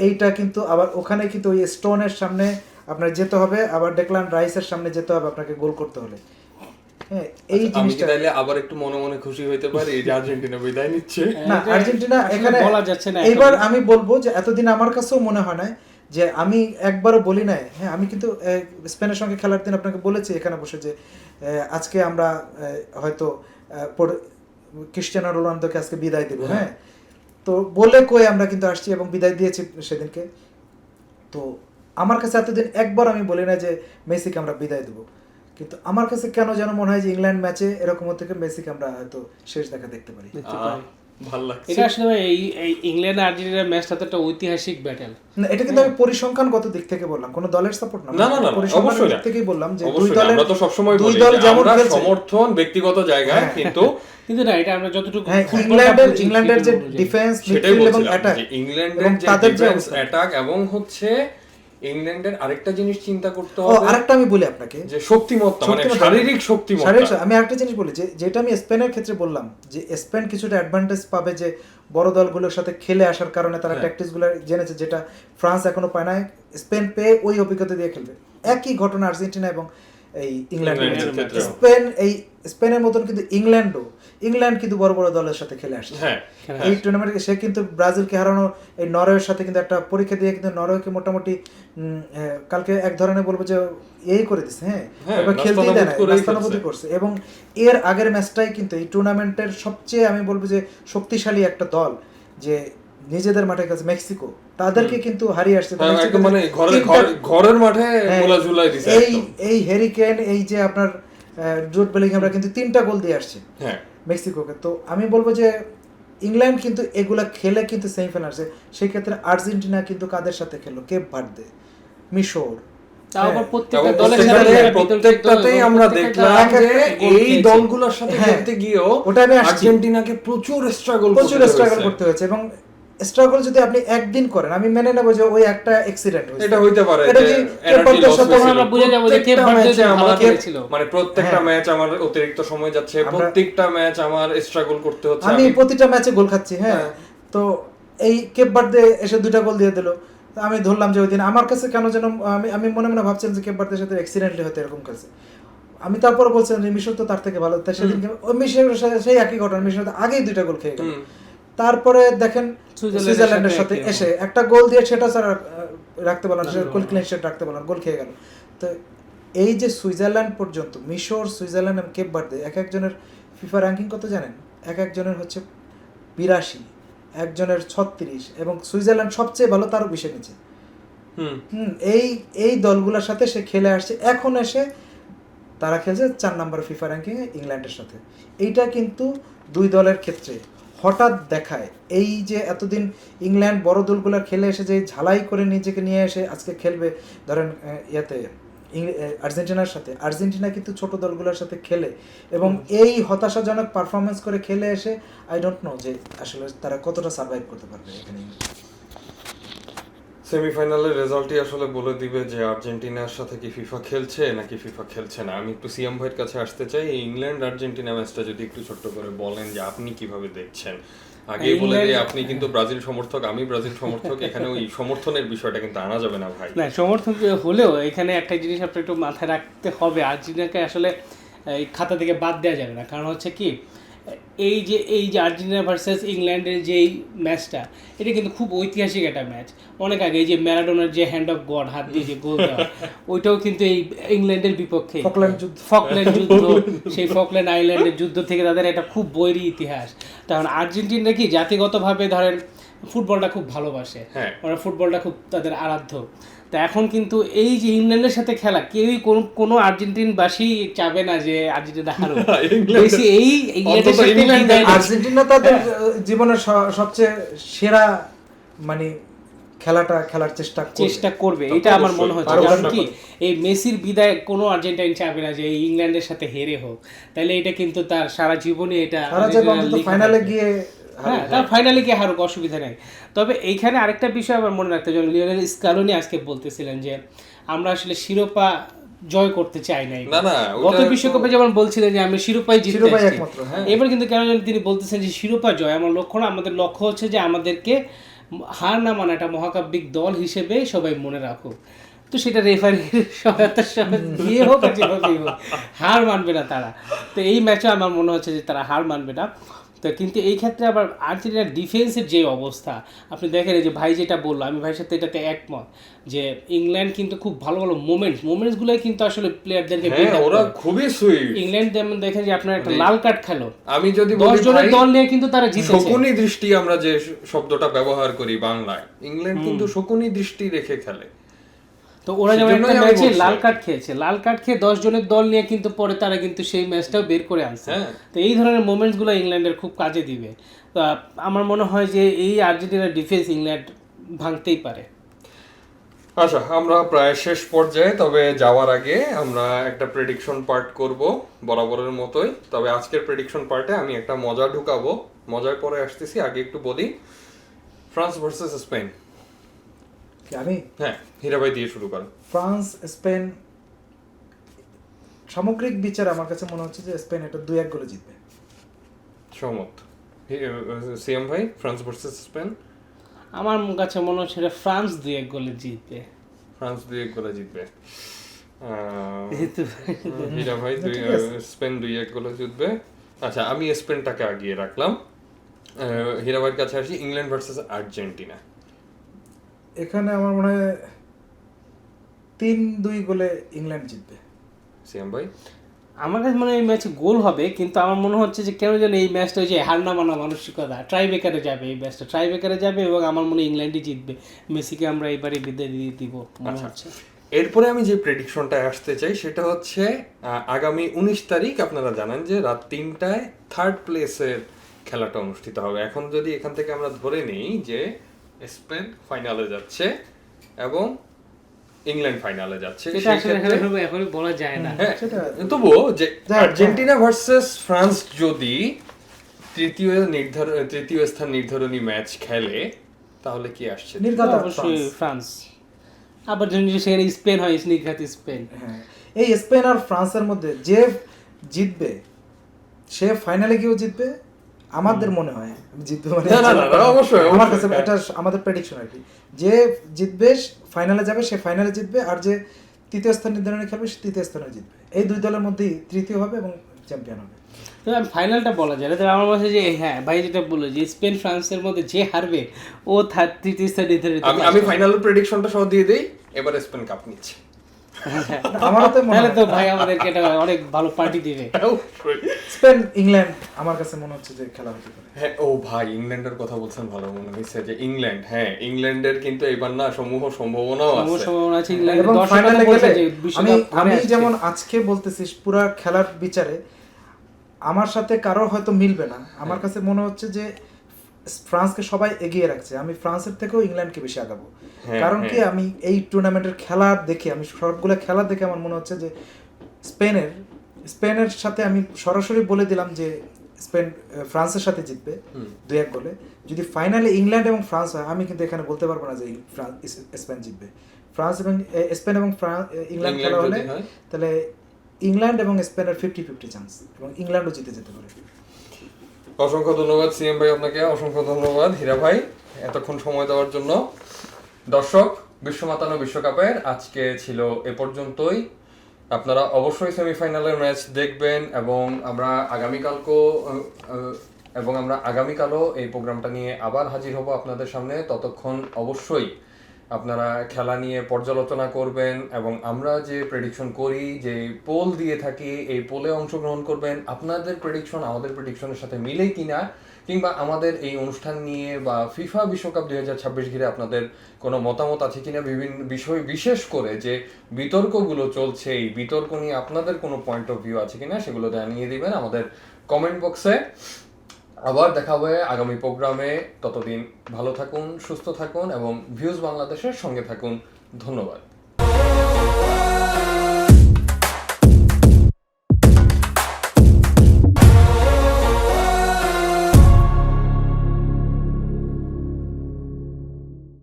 এইটা কিন্তু আবার ওখানে কিন্তু ওই স্টোনের সামনে আপনার যেতে হবে, আবার ডেক্লান রাইসের সামনে যেতে হবে আপনাকে গোল করতে হলে, হ্যাঁ এই আমি কি জিনিসটা তাইলে আবার একটু মনে মনে খুশি হইতে পারি যে আর্জেন্টিনা বিদায় নিচ্ছে? না, এটা আর্জেন্টিনা আসলে এখানে বলা যাচ্ছে না এইবার এখন। আমি বলবো যে এতদিন আমার কাছেও মনে হয় না যে আমি একবারও বলি নাই, হ্যাঁ আমি কিন্তু স্পেনের সঙ্গে খেলার দিন আপনাকে বলেছি এখানে বসে যে আজকে আমরা হয়তো ক্রিস্টিয়ানো রোনালদোকে আজকে বিদায় দেবো, হ্যাঁ তো বলে কয়ে আমরা কিন্তু আসছি এবং বিদায় দিয়েছি সেদিনকে। তো আমার কাছে এতদিন একবার আমি বলি না যে মেসিকে আমরা বিদায় দেবো, কিন্তু আমার কাছে কেন যেন মনে হয় যে ইংল্যান্ড ম্যাচে এরকম হতে মেসিকে আমরা হয়তো শেষ দেখা দেখতে পারি। ভাল লাগছে। এটা আসলে এই ইংল্যান্ড আর্জেন্টিনার ম্যাচটা তো একটা ঐতিহাসিক ব্যাটেল। না, এটা কিন্তু আমি পরিসংখ্যানগত দিক থেকে বললাম, কোনো দলের সাপোর্ট না, না, না, না, পরিসংখ্যানের অবশ্যই দিক না। থেকেই বললাম যে দুই অবশ্যই দলের আমরা তো সবসময় দুই বলি দল যে যেমন আমরা খেলছে, সমর্থন ব্যক্তিগত জায়গায়, হ্যাঁ। কিন্তু কিন্তু না, এটা আমরা যতটুকু হ্যাঁ খবরটা বুঝি, ইংল্যান্ডের যে সেটা অনুযায়ী। ডিফেন্স সেটাই মিডফিল্ড এবং বলছিলাম অ্যাটাক, যে ইংল্যান্ডের এবং যে তাদের যে ডিফেন্স অবস্থা। অ্যাটাক, এবং হচ্ছে ইংল্যান্ডের আরেকটা জিনিস চিন্তা করতে ও হবে আরেকটা আমি বলি আপনাকে, যে শক্তিমত্তা, মানে শক্তিমত্তা, শারীরিক শক্তিমত্তা। আমি আরেকটা জিনিস বলি যেটা আমি স্পেনের ক্ষেত্রে বললাম যে স্পেন কিছুটা অ্যাডভান্টেজ পাবে যে বড় দলগুলোর সাথে খেলে আসার কারণে তারা ট্যাকটিক্সগুলো জেনেছে, যেটা ফ্রান্স এখনো পায় না, স্পেন পেয়ে ওই অভিজ্ঞতা দিয়ে খেলবে। একই ঘটনা আর্জেন্টিনা এবং এই ইংল্যান্ডের ইংল্যান্ডের ক্ষেত্রে। ক্ষেত্রে। স্পেনের মতন কিন্তু ইংল্যান্ড কিন্তু বড় বড় দলের সাথে খেলে আসছে হ্যাঁ, এই টুর্নামেন্টে। সে কিন্তু ব্রাজিলকে হারানো, এই নরওয়ের সাথে কিন্তু একটা পরীক্ষা দিয়ে কিন্তু নরওয়েকে মোটামুটি কালকে এক ধরনের বলবো যে এই করে দিচ্ছে, হ্যাঁ এবার খেলতেই দেয় না, নাস্তানাবুদি করছে। এবং এর আগের ম্যাচটাই কিন্তু এই টুর্নামেন্টের সবচেয়ে আমি বলবো যে শক্তিশালী একটা দল যে নিজেদের মাঠের কাছে মেক্সিকো তাদেরকে কিন্তু হারিয়ে আসছে। হ্যাঁ, মেক্সিকো একদম মানে ঘরের মাঠে হ্যাঁ, গোলা ঝুলাই দিছে এই একদম। এই হ্যারি কেন, এই যে আপনার জুড বেলিংহামরা কিন্তু 3টা গোল দিয়ে আসছে হ্যাঁ মেক্সিকোকে। তো আমি বলবো যে ইংল্যান্ড কিন্তু এগুলা খেলে কিন্তু সেমিফাইনাল আসছে। সেই ক্ষেত্রে আর্জেন্টিনা কিন্তু কাদের সাথে খেললো? কেপ ভার্দে, মিশর। তাও আবার হ্যাঁ, প্রত্যেকটা এবং দলের সাথে প্রত্যেকটাতেই আমরা দেখলাম যে এই দলগুলোর সাথে হ্যাঁ, খেলতে গিয়েও ওটা আমি আসছি। আর্জেন্টিনাকে প্রচুর স্ট্রাগল করতে হয়েছে। এবং স্ট্রাগল যদি আপনি একদিন করেন, আমি মেনে নেবো যে ওই একটা অ্যাক্সিডেন্ট হয়েছে, এটা হইতে পারে এটা যে কি এনার্জি কেপ লস সাথে হয়েছিল। আমরা বুঝে যাবো যে কেপ প্রত্যেকটা ভার্দে ম্যাচে ভালো আমার খেলেছিল। মানে প্রত্যেকটা হ্যাঁ। ম্যাচ আমার অতিরিক্ত সময় যাচ্ছে, প্রত্যেকটা ম্যাচ আমার স্ট্রাগল করতে হচ্ছে। আমি প্রতিটা ম্যাচে গোল খাচ্ছি। হ্যাঁ, হ্যাঁ। তো এই কেপ ভার্দে এসে 2টা গোল দিয়ে দিল। তো আমি ধরলাম যে ওই দিন আমার কাছে কেন যেন আমি মনে মনে ভাবছিলাম যে কেপ ভার্দের সাথে অ্যাক্সিডেন্টলি হয়তো এরকম খেলছে। আমি তারপরে বলছিলাম যে মিশর তো তার থেকে ভালো, তাই সেদিন ওই মিশরের সাথে সেই একই ঘটনা, মিশর আগেই 2টা গোল খেয়ে গেল। তারপরে দেখেন সুইজারল্যান্ডের সাথে এসে একটা গোল দিয়ে সেটা স্যার রাখতে পারলাম, সেটা গোল ক্লিন শিট রাখতে পারলাম, গোল খেয়ে গেল। তো এই যে সুইজারল্যান্ড পর্যন্ত, মিশর, সুইজারল্যান্ড এবং কেপ ভার্দে এক একজনের ফিফা র্যাঙ্কিং কত জানেন? এক একজনের হচ্ছে 82, একজনের 36, এবং সুইজারল্যান্ড সবচেয়ে ভালো, তারও 20-এর নিচে। এই দলগুলোর সাথে সে খেলে আসছে। এখন এসে তারা খেলছে 4 নম্বর ফিফা র্যাঙ্কিংয়ে ইংল্যান্ডের সাথে। এইটা কিন্তু দুই দলের ক্ষেত্রে হঠাৎ দেখায়। এই যে এতদিন ইংল্যান্ড বড় দলগুলোর খেলে এসে যে ঝালাই করে নিজেকে নিয়ে এসে আজকে খেলবে ধরেন আর্জেন্টিনার সাথে, আর্জেন্টিনা কিন্তু ছোট দলগুলোর সাথে খেলে এবং এই হতাশাজনক পারফরমেন্স করে খেলে এসে আই ডোন্ট নো যে আসলে তারা কতটা সার্ভাইভ করতে পারবে এখানে। সেমিফাইনালের রেজাল্টই আসলে বলে দিবে যে আর্জেন্টিনার সাথে কি ফিফা খেলছে নাকি ফিফা খেলছে না। আমি একটু সিএম ভাইয়ের কাছে আসতে চাই, এই ইংল্যান্ড আর্জেন্টিনা ম্যাচটা যদি একটু ছোট্ট করে বলেন যে আপনি কিভাবে দেখছেন। আগেই বলে দিই আপনি কিন্তু ব্রাজিল সমর্থক, আমি ব্রাজিল সমর্থক, এখানে ওই সমর্থনের বিষয়টা কিন্তু আনা যাবে না ভাই। না, সমর্থন হলেও এখানে একটা জিনিস আপনার একটু মাথায় রাখতে হবে, আর্জেন্টিনাকে আসলে এই খাতা থেকে বাদ দেওয়া যাবে না। কারণ হচ্ছে কি, এই যে আর্জেন্টিনা ভার্সেস ইংল্যান্ডের যে ম্যাচটা, এটা কিন্তু খুব ঐতিহাসিক একটা ম্যাচ। অনেক আগে এই যে ম্যারাডোনার যে হ্যান্ড অফ গড, হাত দিয়ে যে গোল দেওয়া, ওইটাও কিন্তু এই ইংল্যান্ডের বিপক্ষে। ফকল্যান্ড যুদ্ধ, সেই ফকল্যান্ড আইল্যান্ডের যুদ্ধ থেকে তাদের একটা খুব বৈরী ইতিহাস। কারণ আর্জেন্টিনা কি জাতিগতভাবে ধরেন ফুটবলটা খুব ভালোবাসে, ওরা ফুটবলটা খুব তাদের আরাধ্য। তা এখন কিন্তু এই যে ইংল্যান্ডের সাথে খেলা, কেউই কোনো আর্জেন্টিনবাসী চাবে না যে আর্জেন্টিনা হারুক। এই আর্জেন্টিনা তাদের জীবনের সবচেয়ে সেরা মানে খেলার চেষ্টা করবে, এটা আমার মনে হচ্ছে। কারণ কি, এই মেসির বিদায় কোনো আর্জেন্টাইন চাবে না যে ইংল্যান্ডের সাথে হেরে হোক। তাহলে এটা কিন্তু তার সারা জীবনে এটা ফাইনালে গিয়ে, হ্যাঁ, তার ফাইনালে গিয়ে হারুক, অসুবিধা নেই। তবে এইখানে আরেকটা বিষয় আবার মনে রাখতে হবে, লিওনেল স্কালোনি আজকে বলতেছিলেন যে আমরা আসলে শিরোপা জয় করতে চাই না। গত বিশ্বকাপে যেমন বলছিলেন যে আমি শিরোপাই জিততে চাই, এবার কিন্তু কেন জানি তিনি বলতেছেন যে শিরোপা জয় আমার লক্ষ্য না, আমাদের লক্ষ্য হচ্ছে যে আমাদেরকে হার না মানা একটা মহাকাব্যিক দল হিসেবে সবাই মনে রাখুক। তো সেটা রেফারির সহায়তার সাথে দিয়ে হোক আর যেভাবেই হোক, হার মানবে না তারা। তো এই ম্যাচে আমার মনে হচ্ছে যে তারা হার মানবে না। তো কিন্তু এই ক্ষেত্রে আবার আর্জেন্টিনার ডিফেন্সের যে অবস্থা আপনি দেখেন, যে ভাই যেটা বললো, আমি ভাইয়ের সাথে এটাতে একমত যে ইংল্যান্ড কিন্তু খুব ভালো ভালো মোমেন্টসগুলোই কিন্তু আসলে প্লেয়ারদেরকে ওরা খুবই সুইট। ইংল্যান্ড যেমন দেখেন যে আপনার একটা লাল কার্ড খেলো, আমি যদি 10 জনের দল নিয়ে কিন্তু তারা জিতেছে। শকুনি দৃষ্টি আমরা যে শব্দটা ব্যবহার করি বাংলায়, ইংল্যান্ড কিন্তু শকুনি দৃষ্টি রেখে খেলে। তো ওরা যেমন একটা ম্যাচে লাল কার্ড খেয়েছে, লাল কার্ড খেয়ে 10 জনের দল নিয়ে কিন্তু পরে তারা কিন্তু সেই ম্যাচটাও বের করে আনছে। তো এই ধরনের মোমেন্টসগুলো ইংল্যান্ডের খুব কাজে দিবে। তো আমার মনে হয় যে এই আর্জেন্টিনার ডিফেন্স ইংল্যান্ড ভাঙতেই পারে। আচ্ছা, আমরা প্রায় শেষ পর্যায়ে, তবে যাওয়ার আগে আমরা একটা প্রেডিকশন পার্ট করব বরাবরের মতোই। তবে আজকের প্রেডিকশন পার্টে আমি একটা মজা ঢুকাবো, মজার পরে আসতেছি। আগে একটু বলি, ফ্রান্স ভার্সেস স্পেন। হ্যাঁ, হীরা ভাই দিয়ে শুরু করেন। ফ্রান্স স্পেন, সামগ্রিক বিচার আমার কাছে মনে হচ্ছে যে স্পেন এটা 2-1 গোলে জিতবে। সহমত। সিএম ভাই, ফ্রান্স ভার্সেস স্পেন। আমার কাছে মনে হচ্ছে ফ্রান্স 2-1 গোলে জিতবে। ফ্রান্স 2-1 গোলে জিতবে। হীরা ভাই স্পেন 2-1 গোলে জিতবে। আচ্ছা, আমি স্পেনটাকে আগিয়ে রাখলাম। হীরা ভাইয়ের কাছে আসি, ইংল্যান্ড ভার্সেস আর্জেন্টিনা। এখানে আমার মনে হয় 3-2 গোলে ইংল্যান্ড জিতবে। সিএম ভাই? আমার কাছে মনে হয় এই ম্যাচে গোল হবে, কিন্তু আমার মনে হচ্ছে যে কেন যেন এই ম্যাচটা ওই যে হার না মানা মানসিকতা, ট্রাইবেকারে যাবে এই ম্যাচটা, ট্রাইবেকারে যাবে এবং আমার মনে হয় ইংল্যান্ডই জিতবে, মেসিকে আমরা এবারে বিদায় দিয়ে দিব মনে হচ্ছে। এরপরে আমি যে প্রেডিকশনটা আসতে চাই সেটা হচ্ছে আগামী 19 তারিখ আপনারা জানেন যে রাত 3টায় থার্ড প্লেসের খেলাটা অনুষ্ঠিত হবে। এখন যদি এখান থেকে আমরা ধরে নিই যে স্পেন ফাইনালে যাচ্ছে এবং ইংল্যান্ড ফাইনালে যাচ্ছে, সেটা আসলে এখনই বলা যায় না। হ্যাঁ, সেটা তবুও যে যাক, আর্জেন্টিনা ভার্সেস ফ্রান্স যদি তৃতীয় স্থান নির্ধারণী ম্যাচ খেলে তাহলে কি আসছে? নির্ঘাত অবশ্যই ফ্রান্স। আবার যদি সেখানে স্পেন হয়, নির্ঘাত স্পেন। হ্যাঁ, এই স্পেন আর ফ্রান্সের মধ্যে যে জিতবে সে ফাইনালে গিয়েও জিতবে, আমাদের মনে হয় জিতবে মানে না, অবশ্যই, আমার অবশ্যই। কাছে এটা আমাদের প্রেডিকশন আর কি, যে জিতবে ফাইনালে যাবে সে ফাইনালে জিতবে, আর যে তৃতীয় স্থান নির্ধারণে খেলবে সে তৃতীয় স্থানে জিতবে। এই দুই দলের মধ্যেই তৃতীয় হবে এবং চ্যাম্পিয়ন হবে। তো ফাইনালটা বলা যায় না, তবে আমার মনে হয় যে হ্যাঁ ভাই যেটা বললো যে স্পেন ফ্রান্সের মধ্যে যে হারবে ও তৃতীয় স্থান নির্ধারিত। আমি ফাইনালের প্রেডিকশনটা সহ দিয়ে দেই, এবার স্পেন কাপ নিচ্ছে। আমারও তো মনে তাহলে হয় তো ভাই আমাদেরকে এটা অনেক ভালো পার্টি দিবে। স্পেন ইংল্যান্ড আমার কাছে মনে হচ্ছে যে খেলা হতে পারে। হ্যাঁ, ও ভাই ইংল্যান্ডের কথা বলছেন, ভালো মনে হয়েছে যে ইংল্যান্ড, হ্যাঁ ইংল্যান্ডের কিন্তু এবার না সমূহ সম্ভাবনাও আছে। সম্ভাবনা আছে ইংল্যান্ডের এবং দর্শকরা ফাইনালে বলছে গেলে যে আমি বিশ্বকাপ আমি ঘরে আসছে। যেমন আজকে বলতেছি পুরো খেলার বিচারে আমার সাথে কারো হয়তো মিলবে না, আমার কাছে মনে হচ্ছে যে ফ্রান্সকে সবাই এগিয়ে রাখছে, আমি ফ্রান্সের থেকেও ইংল্যান্ডকে বেশি আগাবো। হ্যাঁ, কারণ কি হ্যাঁ। আমি এই টুর্নামেন্টের খেলা দেখে, আমি সবগুলো খেলা দেখে আমার মনে হচ্ছে যে স্পেনের সাথে আমি সরাসরি বলে দিলাম যে স্পেন ফ্রান্সের সাথে জিতবে 2-1 গোলে। যদি ফাইনালে ইংল্যান্ড এবং ফ্রান্স হয় আমি কিন্তু এখানে বলতে পারবো না যে স্পেন জিতবে। ফ্রান্স এবং স্পেন এবং ইংল্যান্ড খেলা হলে যদি হয়? তাহলে ইংল্যান্ড এবং স্পেনের 50-50 চান্স, এবং ইংল্যান্ডও জিতে যেতে পারে। অসংখ্য ধন্যবাদ সিএম ভাই, আপনাকে অসংখ্য ধন্যবাদ হীরা ভাই এতক্ষণ সময় দেওয়ার জন্য। দর্শক, বিশ্ব মাতানো বিশ্বকাপের আজকে ছিল এ পর্যন্তই। আপনারা অবশ্যই সেমিফাইনালের ম্যাচ দেখবেন এবং আমরা আগামীকালও এই প্রোগ্রামটা নিয়ে আবার হাজির হব আপনাদের সামনে। ততক্ষণ অবশ্যই আপনারা খেলা নিয়ে পর্যালোচনা করবেন এবং আমরা যে প্রেডিকশন করি, যে পোল দিয়ে থাকি, এই পোলে অংশগ্রহণ করবেন। আপনাদের প্রেডিকশন আমাদের প্রেডিকশনের সাথে মিলে কিনা, কিংবা আমাদের এই অনুষ্ঠান নিয়ে বা ফিফা বিশ্বকাপ 2026 ঘিরে আপনাদের কোনো মতামত আছে কিনা, বিভিন্ন বিষয় বিশেষ করে যে বিতর্কগুলো চলছে, এই বিতর্ক নিয়ে আপনাদের কোনো পয়েন্ট অফ ভিউ আছে কিনা সেগুলো জানিয়ে দিবেন আমাদের কমেন্ট বক্সে। আবার দেখা হবে আগামী প্রোগ্রামে। ততদিন ভালো থাকুন, সুস্থ থাকুন এবং ভিউজ বাংলাদেশের সঙ্গে থাকুন। ধন্যবাদ।